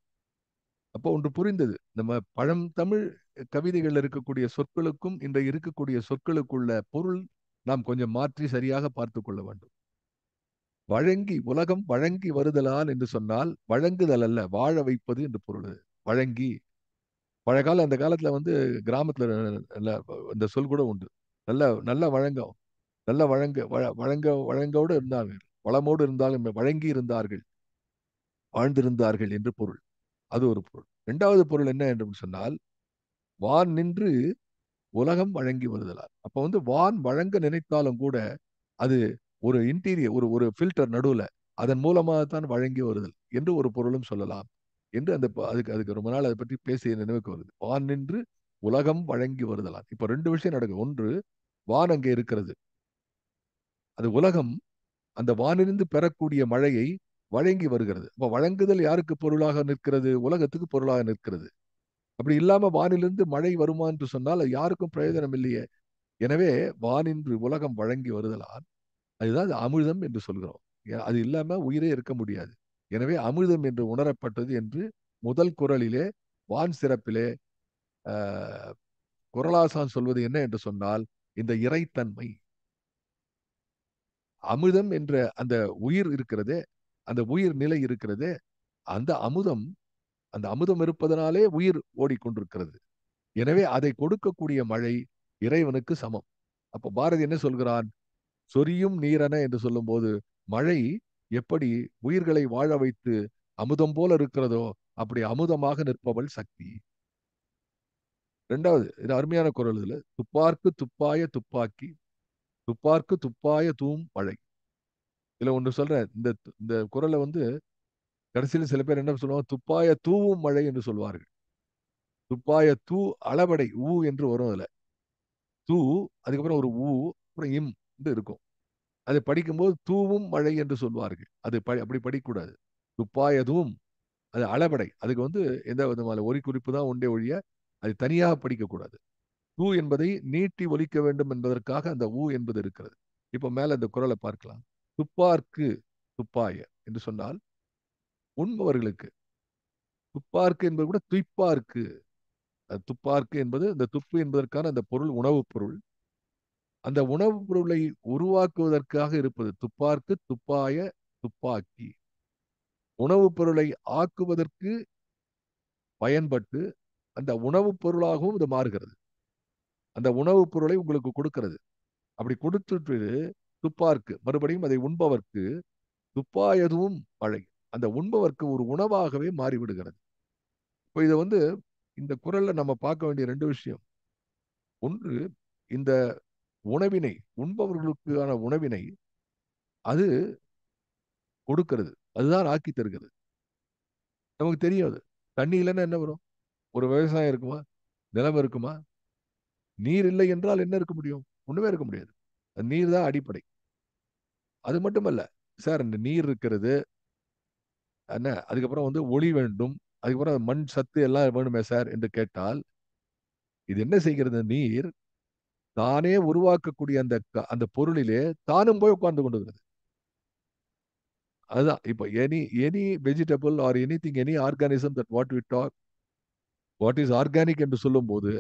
அப்போ ஒன்று புரிந்தது. நம்ம பழந்தமிழ் கவிதைகள் இருக்கக்கூடிய சொற்களுக்கும் இன்றைய இருக்கக்கூடிய சொற்களுக்குள்ள பொருள் நாம் கொஞ்சம் மாற்றி சரியாக பார்த்து கொள்ள வேண்டும். வழங்கி உலகம் வழங்கி வருதலால் என்று சொன்னால் வழங்குதல் அல்ல, வாழ வைப்பது என்று பொருள். வழங்கி பழைய கால அந்த காலத்துல வந்து கிராமத்துல இந்த சொல் கூட உண்டு. நல்ல நல்ல வழங்கம், நல்ல வழங்கோடு இருந்தார்கள், வளமோடு இருந்தாலும் வழங்கி இருந்தார்கள், வாழ்ந்திருந்தார்கள் என்று பொருள். அது ஒரு பொருள். இரண்டாவது பொருள் என்ன என்று சொன்னால், வான் நின்று உலகம் வழங்கி வருதலால். அப்ப வந்து வான் வழங்க நினைத்தாலும் கூட அது ஒரு இன்டீரியர், ஒரு ஒரு ஃபில்டர் நடுவுல, அதன் மூலமாகத்தான் வழங்கி வருதல் என்று ஒரு பொருளும் சொல்லலாம் என்று அந்த அதுக்கு அதுக்கு ரொம்ப நாள் அதை பற்றி பேசிய நினைவுக்கு வருது. வான் நின்று உலகம் வழங்கி வருதலால். இப்ப ரெண்டு விஷயம் நடக்குது. ஒன்று, வான் அங்கே இருக்கிறது. அது உலகம் அந்த வானிலிருந்து பெறக்கூடிய மழையை வழங்கி வருகிறது. அப்ப வழங்குதல் யாருக்கு பொருளாக நிற்கிறது? உலகத்துக்கு பொருளாக நிற்கிறது. அப்படி இல்லாம வானிலிருந்து மழை வருமா என்று சொன்னால் அது யாருக்கும் பிரயோஜனம் இல்லையே. எனவே வானின்று உலகம் வழங்கி வருதலால் அதுதான் அது அமிர்தம் என்று சொல்கிறோம். அது இல்லாம உயிரே இருக்க முடியாது. எனவே அமிர்தம் என்று உணரப்பட்டது என்று முதல் குறளிலே வான் சிறப்பிலே குறளாசான் சொல்வது என்ன என்று சொன்னால், இந்த இறைத்தன்மை அமிர்தம் என்ற அந்த உயிர் இருக்கிறதே, அந்த உயிர் நிலை இருக்கிறதே, அந்த அமுதம், அந்த அமுதம் இருப்பதனாலே உயிர் ஓடிக்கொண்டிருக்கிறது. எனவே அதை கொடுக்கக்கூடிய மழை இறைவனுக்கு சமம். அப்ப பாரதி என்ன சொல்கிறான்? சொரியும் நீரென என்று சொல்லும்போது, மழை எப்படி உயிர்களை வாழ வைத்து அமுதம் போல இருக்கிறதோ, அப்படி அமுதமாக நிற்பவள் சக்தி. இரண்டாவது, இது அருமையான குறள் இதுல. துப்பார்க்கு துப்பாய துப்பாக்கி, துப்பார்க்கு துப்பாய தூம் மழை. இதுல ஒன்று சொல்றேன். இந்த இந்த குறளை வந்து கடைசியில் சில பேர் என்ன சொல்லுவாங்க? துப்பாய தூவும் மழை என்று சொல்வார்கள். துப்பாய தூ அளபடை ஊ என்று வரும் அதுல. தூ, அதுக்கப்புறம் ஒரு ஊ, அப்புறம் இம் என்று இருக்கும். அதை படிக்கும்போது தூவும் மழை என்று சொல்வார்கள். அது அப்படி படிக்கக்கூடாது. துப்பாயதும் அது அளபடை. அதுக்கு வந்து எந்த விதமான ஒலி குறிப்பு தான் உண்டே ஒழிய அது தனியாக படிக்கக்கூடாது. ஊ என்பதை நீட்டி ஒலிக்க வேண்டும் என்பதற்காக அந்த ஊ என்பது இருக்கிறது. இப்ப மேல இந்த குறளை பார்க்கலாம். துப்பார்க்கு துப்பாய என்று சொன்னால் உண்பவர்களுக்கு. துப்பார்க்கு என்பது கூட துய்ப்பார்க்கு. துப்பார்க்கு என்பது இந்த துப்பு என்பதற்கான அந்த பொருள் உணவுப் பொருள். அந்த உணவுப் பொருளை உருவாக்குவதற்காக இருப்பது. துப்பார்க்கு துப்பாய துப்பாக்கி. உணவுப் பொருளை ஆக்குவதற்கு பயன்பட்டு அந்த உணவுப் பொருளாகவும் இது மாறுகிறது. அந்த உணவுப் பொருளை உங்களுக்கு கொடுக்கிறது. அப்படி கொடுத்துட்டு துப்பார்க்கு மறுபடியும் அதை உண்பவர்க்கு துப்பாயதுவும் மழை. அந்த உண்பவர்க்கு ஒரு உணவாகவே மாறிவிடுகிறது. இப்போ இதை வந்து இந்த குறள்ல நம்ம பார்க்க வேண்டிய ரெண்டு விஷயம். ஒன்று, இந்த உணவினை உண்பவர்களுக்கான உணவினை அது கொடுக்கிறது. அதுதான் ஆக்கி தருகிறது. நமக்கு தெரியும் அது. தண்ணி இல்லைன்னா என்ன வரும்? ஒரு விவசாயம் இருக்குமா? நிலம் இருக்குமா? நீர் இல்லை என்றால் என்ன இருக்க முடியும்? ஒண்ணுமே இருக்க முடியாது. நீர் தான் அடிப்படை. அது மட்டுமல்ல சார், இந்த நீர் இருக்கிறது என்ன, அதுக்கப்புறம் வந்து ஒளி வேண்டும், அதுக்கப்புறம் மண் சத்து எல்லாம் வேணுமே சார் என்று கேட்டால், இது என்ன செய்கிறது? நீர் தானே உருவாக்கக்கூடிய அந்த அந்த பொருளிலே தானும் போய் உட்கார்ந்து கொண்டிருக்கிறது. அதுதான் இப்போ any any vegetable or anything, any organism that what we talk, what is organic என்று சொல்லும் போது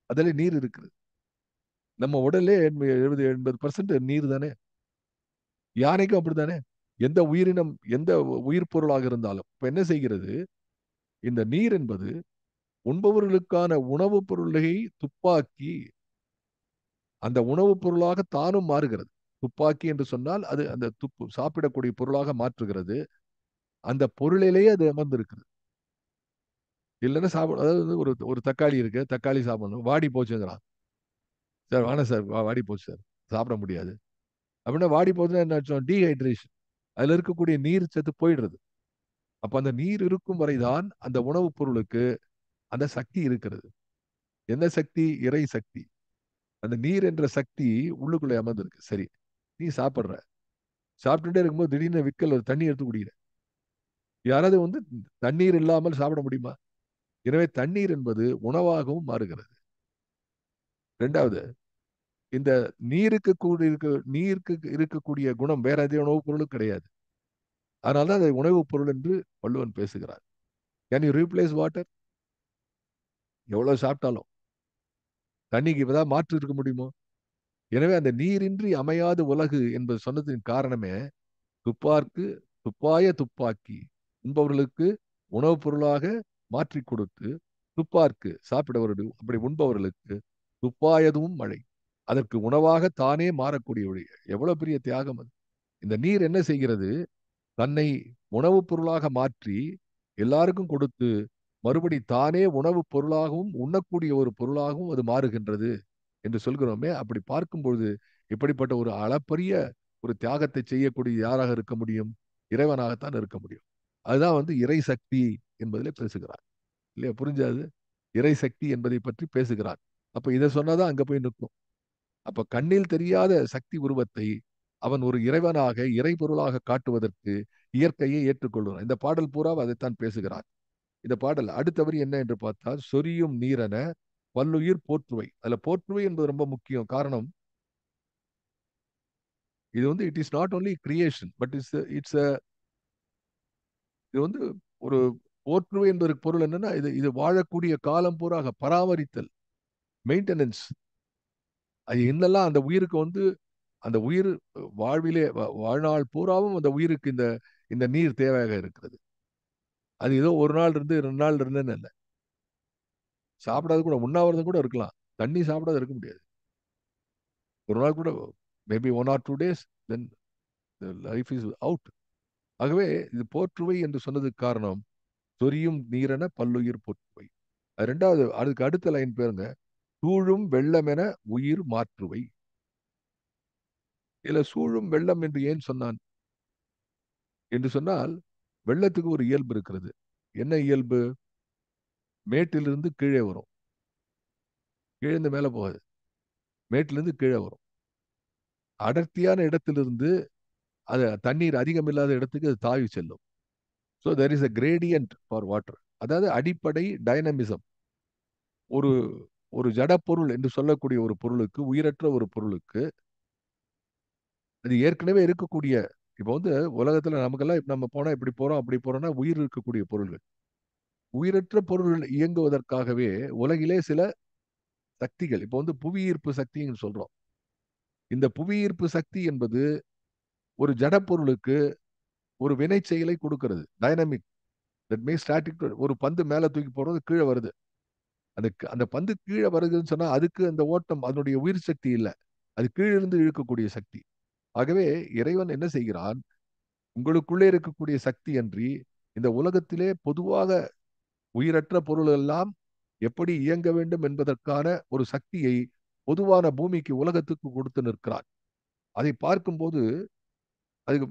அதில் நீர் இருக்குது. நம்ம உடல்லே 70-80% நீர் தானே. யானைக்கும் அப்படித்தானே. எந்த உயிரினம், எந்த உயிர் பொருளாக இருந்தாலும் இப்ப என்ன செய்கிறது? இந்த நீர் என்பது உண்பவர்களுக்கான உணவுப் பொருளை துப்பாக்கி அந்த உணவுப் பொருளாக தானும் மாறுகிறது. துப்பாக்கி என்று சொன்னால் அது அந்த துப்பு சாப்பிடக்கூடிய பொருளாக மாற்றுகிறது. அந்த பொருளிலேயே அது அமர்ந்திருக்கிறது. இல்லைன்னா சாப்பிட, அதாவது ஒரு ஒரு தக்காளி இருக்கு, தக்காளி சாப்பிடணும், வாடி போச்சுங்கிறான். சார் வேணாம் சார், வாடி போச்சு சார், சாப்பிட முடியாது அப்படின்னா. வாடி போச்சுன்னா என்ன அர்த்தம்? டீஹைட்ரேஷன். அதுல இருக்கக்கூடிய நீர் சத்து போயிடுறது. அப்ப அந்த நீர் இருக்கும் வரைதான் அந்த உணவுப் பொருளுக்கு அந்த சக்தி இருக்கிறது. என்ன சக்தி? இறை சக்தி. அந்த நீர் என்ற சக்தி உள்ளுக்குள்ளே அமர்ந்திருக்கு. சரி, நீ சாப்பிடுற, சாப்பிட்டுட்டே இருக்கும்போது திடீர்னு விக்கல் ஒரு தண்ணி எடுத்து குடிக்கிற. யாராவது வந்து தண்ணீர் இல்லாமல் சாப்பிட முடியுமா? எனவே தண்ணீர் என்பது உணவாகவும் மாறுகிறது. இரண்டாவது, இந்த நீருக்கு கூட நீருக்கு இருக்கக்கூடிய குணம் வேற எந்த உணவுப் பொருளும் கிடையாது. அதனால்தான் அதை உணவுப் பொருள் என்று வள்ளுவன் பேசுகிறார். Can you replace water? எவ்வளவு சாப்பிட்டாலும் தண்ணிக்கு இப்பதான் மாற்று இருக்க முடியுமோ? எனவே அந்த நீரின்றி அமையாது உலகு என்பது சொன்னதின் காரணமே, துப்பார்க்கு துப்பாய துப்பாக்கி, உண்பவர்களுக்கு உணவுப் பொருளாக மாற்றி கொடுத்து, துப்பார்க்கு சாப்பிடவர்கள் அப்படி உண்பவர்களுக்கு துப்பாயதும் மழை. அதற்கு உணவாக தானே மாறக்கூடிய ஒளி. எவ்வளவு பெரிய தியாகம் அது! இந்த நீர் என்ன செய்கிறது? தன்னை உணவுப் பொருளாக மாற்றி எல்லாருக்கும் கொடுத்து மறுபடி தானே உணவுப் பொருளாகவும் உண்ணக்கூடிய ஒரு பொருளாகவும் அது மாறுகின்றது என்று சொல்கிறோமே. அப்படி பார்க்கும்பொழுது இப்படிப்பட்ட ஒரு அளப்பரிய ஒரு தியாகத்தை செய்யக்கூடிய யாராக இருக்க முடியும்? இறைவனாகத்தான் இருக்க முடியும். அதுதான் வந்து இறை சக்தி என்பதிலே பேசுகிறார். இல்லையா? புரிஞ்சா அது? இறை சக்தி என்பதை பற்றி பேசுகிறார். அப்ப இத சொன்னா தான் அங்க போய் நிக்கும். அப்ப கண்ணில் தெரியாத சக்தி உருவத்தை அவன் ஒரு இறைவனாக, இறைபொருளாக காட்டுவதற்கு இயற்கையை ஏற்றுக்கொள்கிறான். இந்த பாடல் பூராவும் அதைத்தான் பேசுகிறார். இந்த பாடல் அடுத்த வரி என்ன என்று பார்த்தால், சொரியும் நீரென பல்லுயிர் போற்றுவை. அதுல போற்றுவை என்பது ரொம்ப முக்கியம். காரணம், இது வந்து it is not only creation, but it's இது வந்து ஒரு போற்றுவை என்பதற்கு பொருள் என்னன்னா, இது இது வாழக்கூடிய காலம் பூராக பராமரித்தல், மெயின்டெனன்ஸ். அது என்னெல்லாம் அந்த உயிருக்கு வந்து அந்த உயிர் வாழ்விலே வாழ்நாள் பூராவும் அந்த உயிருக்கு இந்த இந்த நீர் தேவையாக இருக்கிறது. அது ஏதோ ஒரு நாள் இருந்து 2 நாள் இருந்துன்னு இல்ல. சாப்பிடாத கூட உண்ணாவிரதம் கூட இருக்கலாம். தண்ணி சாப்பிடாத இருக்க முடியாது. ஒரு நாள் கூட maybe 1 or 2 days then life is out. ஆகவே இது போற்றுவை என்று சொன்னதுக்கு காரணம், சொரியும் நீரென பல்லுயிர் போற்றுவை. 2வது அதுக்கு அடுத்த லைன் பாருங்க. சூழும் வெள்ளமென உயிர் மாற்றுவை. இதுல சூழும் வெள்ளம் என்று ஏன் சொன்னான் என்று சொன்னால், வெள்ளத்துக்கு ஒரு இயல்பு இருக்கிறது. என்ன இயல்பு? மேட்டிலிருந்து கீழே வரும். கீழேந்து மேல போகாது. மேட்டிலிருந்து கீழே வரும். அடர்த்தியான இடத்திலிருந்து அது தண்ணீர் அதிகம் இல்லாத இடத்துக்கு அது தாவி செல்லும். So there is a gradient for water. அதாவது அடிப்படை டைனமிசம். ஒரு ஒரு ஜடப்பொருள் என்று சொல்லக்கூடிய ஒரு பொருளுக்கு, உயிரற்ற ஒரு பொருளுக்கு, அது ஏற்கனவே இருக்கக்கூடிய இப்போ வந்து உலகத்துல நமக்கெல்லாம் இப்ப நம்ம போனா இப்படி போறோம், அப்படி போறோம்னா உயிர் இருக்கக்கூடிய பொருள்கள். உயிரற்ற பொருள்கள் இயங்குவதற்காகவே உலகிலே சில சக்திகள், இப்போ வந்து புவியீர்ப்பு சக்தின்னு சொல்றோம். இந்த புவியீர்ப்பு சக்தி என்பது ஒரு ஜடப்பொருளுக்கு ஒரு வினை செயலை கொடுக்கிறது. டைனமிக். That means static. ஒரு பந்து மேல தூக்கி போடுறது கீழ வருது. அந்த அந்த பந்து கீழ வருதுன்னு சொன்னா, அதுக்கு அந்த ஓட்டம் அதனுடைய உயிர் சக்தி இல்ல. அது கீழிருந்து இழுக்கக்கூடிய சக்தி. ஆகவே இறைவன் என்ன செய்கிறான்? உங்களுக்குள்ளே இருக்கக்கூடிய சக்தி அன்றி, இந்த உலகத்திலே பொதுவாக உயிரற்ற பொருள் எல்லாம் எப்படி இயங்க வேண்டும் என்பதற்கான ஒரு சக்தியை பொதுவான பூமிக்கு, உலகத்துக்கு கொடுத்து நிற்கிறான். அதை பார்க்கும்போது, அதுக்கு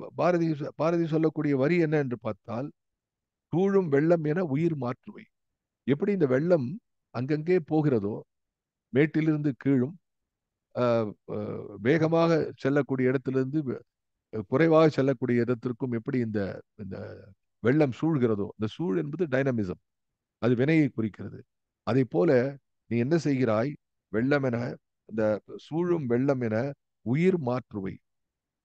பாரதி சொல்லக்கூடிய வரி என்ன என்று பார்த்தால், "சூழும் வெள்ளம் என உயிர் மாற்றுவை." எப்படி இந்த வெள்ளம் அங்கங்கே போகிறதோ, மேட்டிலிருந்து கீழும், அ அ வேகமாக செல்லக்கூடிய இடத்திலிருந்து குறைவாக செல்லக்கூடிய இடத்திற்கும் எப்படி இந்த இந்த வெள்ளம் சூழ்கிறதோ, இந்த சூழ் என்பது டைனமிசம். அது வினையை குறிக்கிறது. அதைப் போல நீ என்ன செய்கிறாய்? வெள்ளம் என இந்த சூழும் வெள்ளம் என உயிர் மாற்றுவை.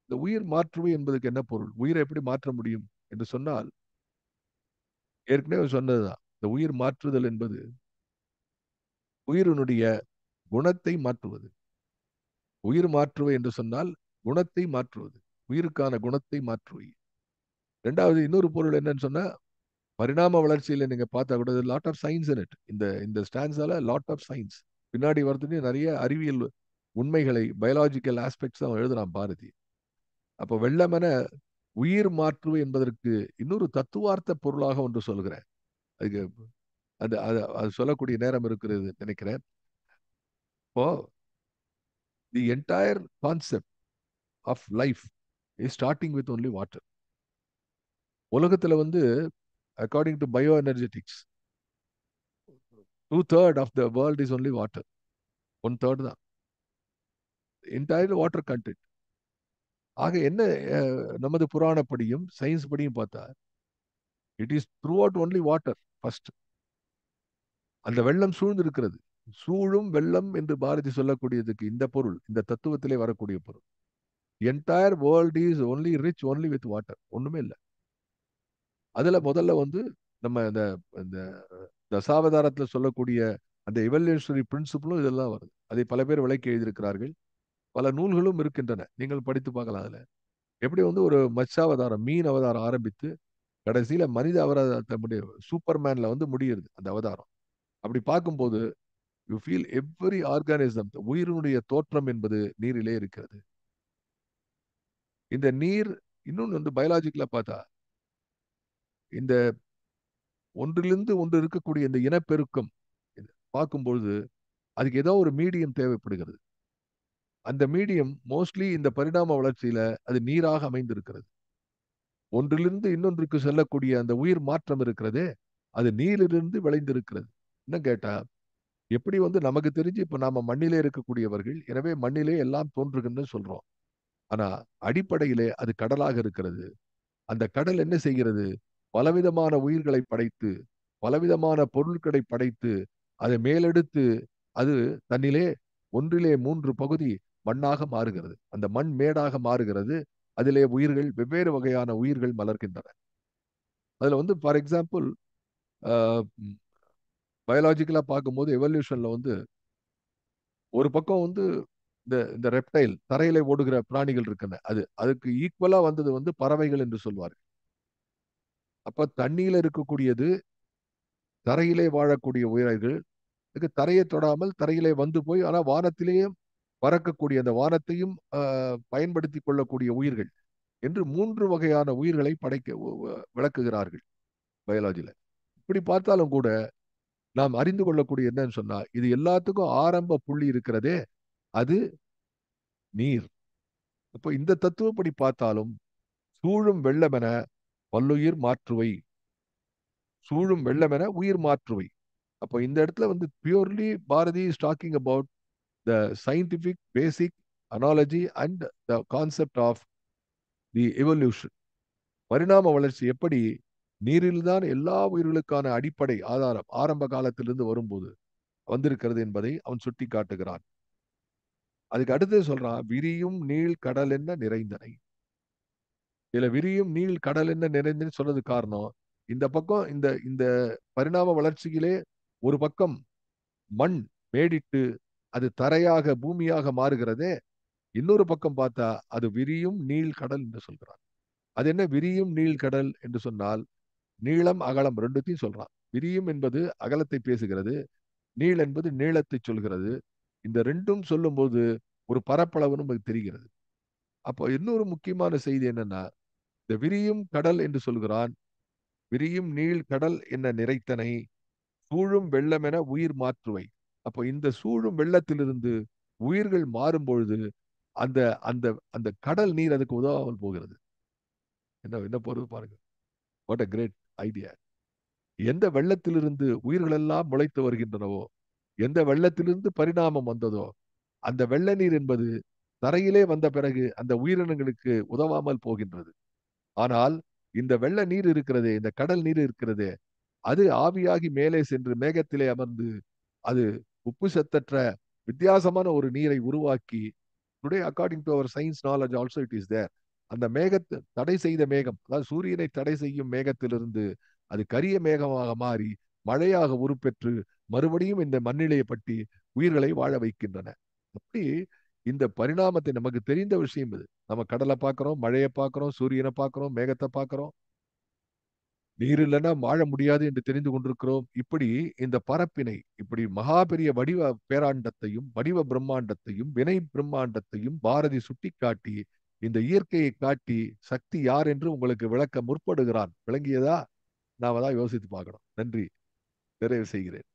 இந்த உயிர் மாற்றுவை என்பதற்கு என்ன பொருள்? உயிரை எப்படி மாற்ற முடியும் என்று சொன்னால், ஏற்கனவே சொன்னதுதான். இந்த உயிர் மாற்றுதல் என்பது உயிரினுடைய குணத்தை மாற்றுவது. உயிர் மாற்றுவை என்று சொன்னால் குணத்தை மாற்றுவது. உயிருக்கான குணத்தை மாற்றுவை. 2வது இன்னொரு பொருள் என்னன்னு சொன்னா, பரிணாம வளர்ச்சியில நீங்க பார்த்தா கூட lot of science in it. இந்த இந்த ஸ்டான்ஸால லாட் ஆஃப் சயின்ஸ். பின்னாடி வரதுக்கு நிறைய அறிவியல் உண்மைகளை, பயாலஜிக்கல் ஆஸ்பெக்ட்ஸ் அவன் எழுதுறான் பாரதி. அப்ப வெள்ளமென உயிர் மாற்றுவை என்பதற்கு இன்னொரு தத்துவார்த்த பொருளாக ஒன்று சொல்கிறேன். அதுக்கு அது அது அது சொல்லக்கூடிய நேரம் இருக்கிறது நினைக்கிறேன். இப்போ the entire concept of life is starting with only water. உலகத்துல வந்து according to bioenergetics 2/3 of the world is only water. 1/3 தான் என்டையர் வாட்டர் கண்டென்ட். ஆக என்ன நமது புராணப்படியும் சயின்ஸ் படியும் பார்த்தா it is through out only water first. அந்த வெள்ளம் சூழ்ந்து இருக்கிறது. சூழும் வெள்ளம் என்று பாரதி சொல்லக்கூடியதுக்கு இந்த பொருள், இந்த தத்துவத்திலே வரக்கூடிய பொருள். Entire world is only rich only with water. ஒண்ணுமே இல்லை. அதுல முதல்ல வந்து நம்ம இந்த இந்த தசாவதாரத்துல சொல்லக்கூடிய அந்த இவல்யூஷனரி பிரின்சிபிளும் இதெல்லாம் வருது. அதை பல பேர் விளக்கி எழுதியிருக்கிறார்கள். பல நூல்களும் இருக்கின்றன. நீங்கள் படித்து பார்க்கலாம் அதுல. எப்படி வந்து ஒரு மத்ஸ்யாவதாரம், மீன் அவதாரம் ஆரம்பித்து கடைசியில மனித அவதாரத்தை சூப்பர்மேன்ல வந்து முடியுது அந்த அவதாரம். அப்படி பார்க்கும்போது யூ ஃபீல் எவ்ரி ஆர்கானிசம், உயிரினுடைய தோற்றம் என்பது நீரிலே இருக்கிறது. இந்த நீர் இன்னொன்று வந்து பயாலஜிக்கலா பார்த்தா, இந்த ஒன்றிலிருந்து ஒன்று இருக்கக்கூடிய இந்த இனப்பெருக்கம் பார்க்கும்பொழுது அதுக்கு ஏதோ ஒரு மீடியம் தேவைப்படுகிறது. அந்த மீடியம் மோஸ்ட்லி இந்த பரிணாம வளர்ச்சியில அது நீராக அமைந்திருக்கிறது. ஒன்றிலிருந்து இன்னொன்றுக்கு செல்லக்கூடிய அந்த உயிர் மாற்றம் இருக்கிறதே, அது நீரிலிருந்து விளைந்திருக்கிறது. இன்னும் கேட்டா, எப்படி வந்து நமக்கு தெரிஞ்சு இப்ப நாம மண்ணிலே இருக்கக்கூடியவர்கள், எனவே மண்ணிலே எல்லாம் தோன்றுகின்றன்னு சொல்றோம். ஆனா அடிப்படையிலே அது கடலாக இருக்கிறது. அந்த கடல் என்ன செய்கிறது? பலவிதமான உயிர்களை படைத்து, பலவிதமான பொருட்களை படைத்து, அதை மேலெடுத்து அது தன்னிலே ஒன்றிலே 3 பகுதி மண்ணாக மாறுகிறது. அந்த மண் மேடாக மாறுகிறது. அதிலே உயிர்கள், வெவ்வேறு வகையான உயிர்கள் மலர்கின்றன. அதுல வந்து ஃபார் எக்ஸாம்பிள் பயாலாஜிக்கலா பார்க்கும்போது எவல்யூஷன்ல வந்து ஒரு பக்கம் வந்து இந்த இந்த ரெப்டைல் தரையில ஓடுகிற பிராணிகள் இருக்குன்னு அதுக்கு ஈக்குவலா வந்தது வந்து பறவைகள் என்று சொல்வார். அப்ப தண்ணியில இருக்கக்கூடியது, தரையிலே வாழக்கூடிய உயிர்கள், இதுக்கு தரையை தொடாமல் தரையிலே வந்து போய் ஆனா வானத்திலேயே பறக்கக்கூடிய அந்த வானத்தையும் பயன்படுத்தி கொள்ளக்கூடிய உயிர்கள் என்று 3 வகையான உயிர்களை படைக்க விளக்குகிறார்கள் பயாலஜில. இப்படி பார்த்தாலும் கூட நாம் அறிந்து கொள்ளக்கூடிய என்னன்னு சொன்னா, இது எல்லாத்துக்கும் ஆரம்ப புள்ளி இருக்கிறதே, அது நீர். இப்போ இந்த தத்துவப்படி பார்த்தாலும் சூழும் வெள்ளமென பல்லுயிர் மாற்றுவை, சூழும் வெள்ளமென உயிர் மாற்றுவை. அப்போ இந்த இடத்துல வந்து purely Bharathi is talking about the scientific basic analogy and the concept of the evolution. பரிணாம வளர்ச்சி எப்படி நீரில்தான் எல்லா உயிர்களுக்கான அடிப்படை ஆதாரம் ஆரம்ப காலத்திலிருந்து வரும்போது வந்திருக்கிறது என்பதை அவன் சுட்டி காட்டுகிறான். அதுக்கு அடுத்து சொல்றான், விரியும் நீள் கடல் என்ன நிறைந்தனை. இதுல விரியும் நீள் கடல் என்ன நிறைந்தன்னு சொன்னது காரணம், இந்த பக்கம் இந்த இந்த பரிணாம வளர்ச்சியிலே ஒரு பக்கம் மண் மேடிட்டு அது தரையாக பூமியாக மாறுகிறதே, இன்னொரு பக்கம் பார்த்தா அது விரியும் நீள் கடல் என்று சொல்கிறான். அது என்ன விரியும் நீள் கடல் என்று சொன்னால், நீளம் அகலம் ரெண்டுத்தையும் சொல்றான். விரியும் என்பது அகலத்தை பேசுகிறது, நீள் என்பது நீளத்தை சொல்கிறது. இந்த ரெண்டும் சொல்லும்போது ஒரு பரப்பளவு நமக்கு தெரிகிறது. அப்போ இன்னொரு முக்கியமான செய்தி என்னன்னா, இந்த விரியும் கடல் என்று சொல்கிறான். விரியும் நீள் கடல் என்ன நிறைத்தனை சூழும் வெள்ளம் என உயிர் மாற்றுவை. அப்போ இந்த சூழும் வெள்ளத்திலிருந்து உயிர்கள் மாறும் பொழுது அந்த அந்த அந்த கடல் நீர் அதுக்கு உதவாமல் போகிறது. என்ன என்ன போறது பாருங்க. What a great idea. எந்த வெள்ளத்திலிருந்து உயிர்கள் எல்லாம் முளைத்து வருகின்றனவோ, எந்த வெள்ளத்திலிருந்து பரிணாமம் வந்ததோ, அந்த வெள்ள நீர் என்பது தரையிலே வந்த பிறகு அந்த உயிரினங்களுக்கு உதவாமல் போகின்றது. ஆனால் இந்த வெள்ள நீர் இருக்கிறதே, இந்த கடல் நீர் இருக்கிறதே, அது ஆவியாகி மேலே சென்று மேகத்திலே அமர்ந்து அது உப்பு சத்தற்ற வித்தியாசமான ஒரு நீரை உருவாக்கி, today according to our science knowledge also it is there. அந்த மேகத்தை தடை செய்த மேகம், அதாவது சூரியனை தடை செய்யும் மேகத்திலிருந்து அது கரிய மேகமாக மாறி மழையாக உருப்பெற்று மறுபடியும் இந்த மண்ணிலே பற்றி உயிர்களை வாழ வைக்கின்றன. அப்படி இந்த பரிணாமத்தை நமக்கு தெரிந்த விஷயம் இது. நம்ம கடலை பார்க்கிறோம், மழையை பார்க்கிறோம், சூரியனை பார்க்கிறோம், மேகத்தை பார்க்கிறோம். நீர் இல்லைன்னா வாழ முடியாது என்று தெரிந்து கொண்டிருக்கிறோம். இப்படி இந்த பரப்பினை இப்படி மகா பெரிய வடிவ பேராண்டத்தையும் வடிவ பிரம்மாண்டத்தையும் வினை பிரம்மாண்டத்தையும் பாரதி சுட்டிக்காட்டி இந்த இயற்கையை காட்டி சக்தி யார் என்று உங்களுக்கு விளக்க முற்படுகிறான். விளங்கியதா? நாம தான் யோசித்து பார்க்கணும். நன்றி. நிறைவு செய்கிறேன்.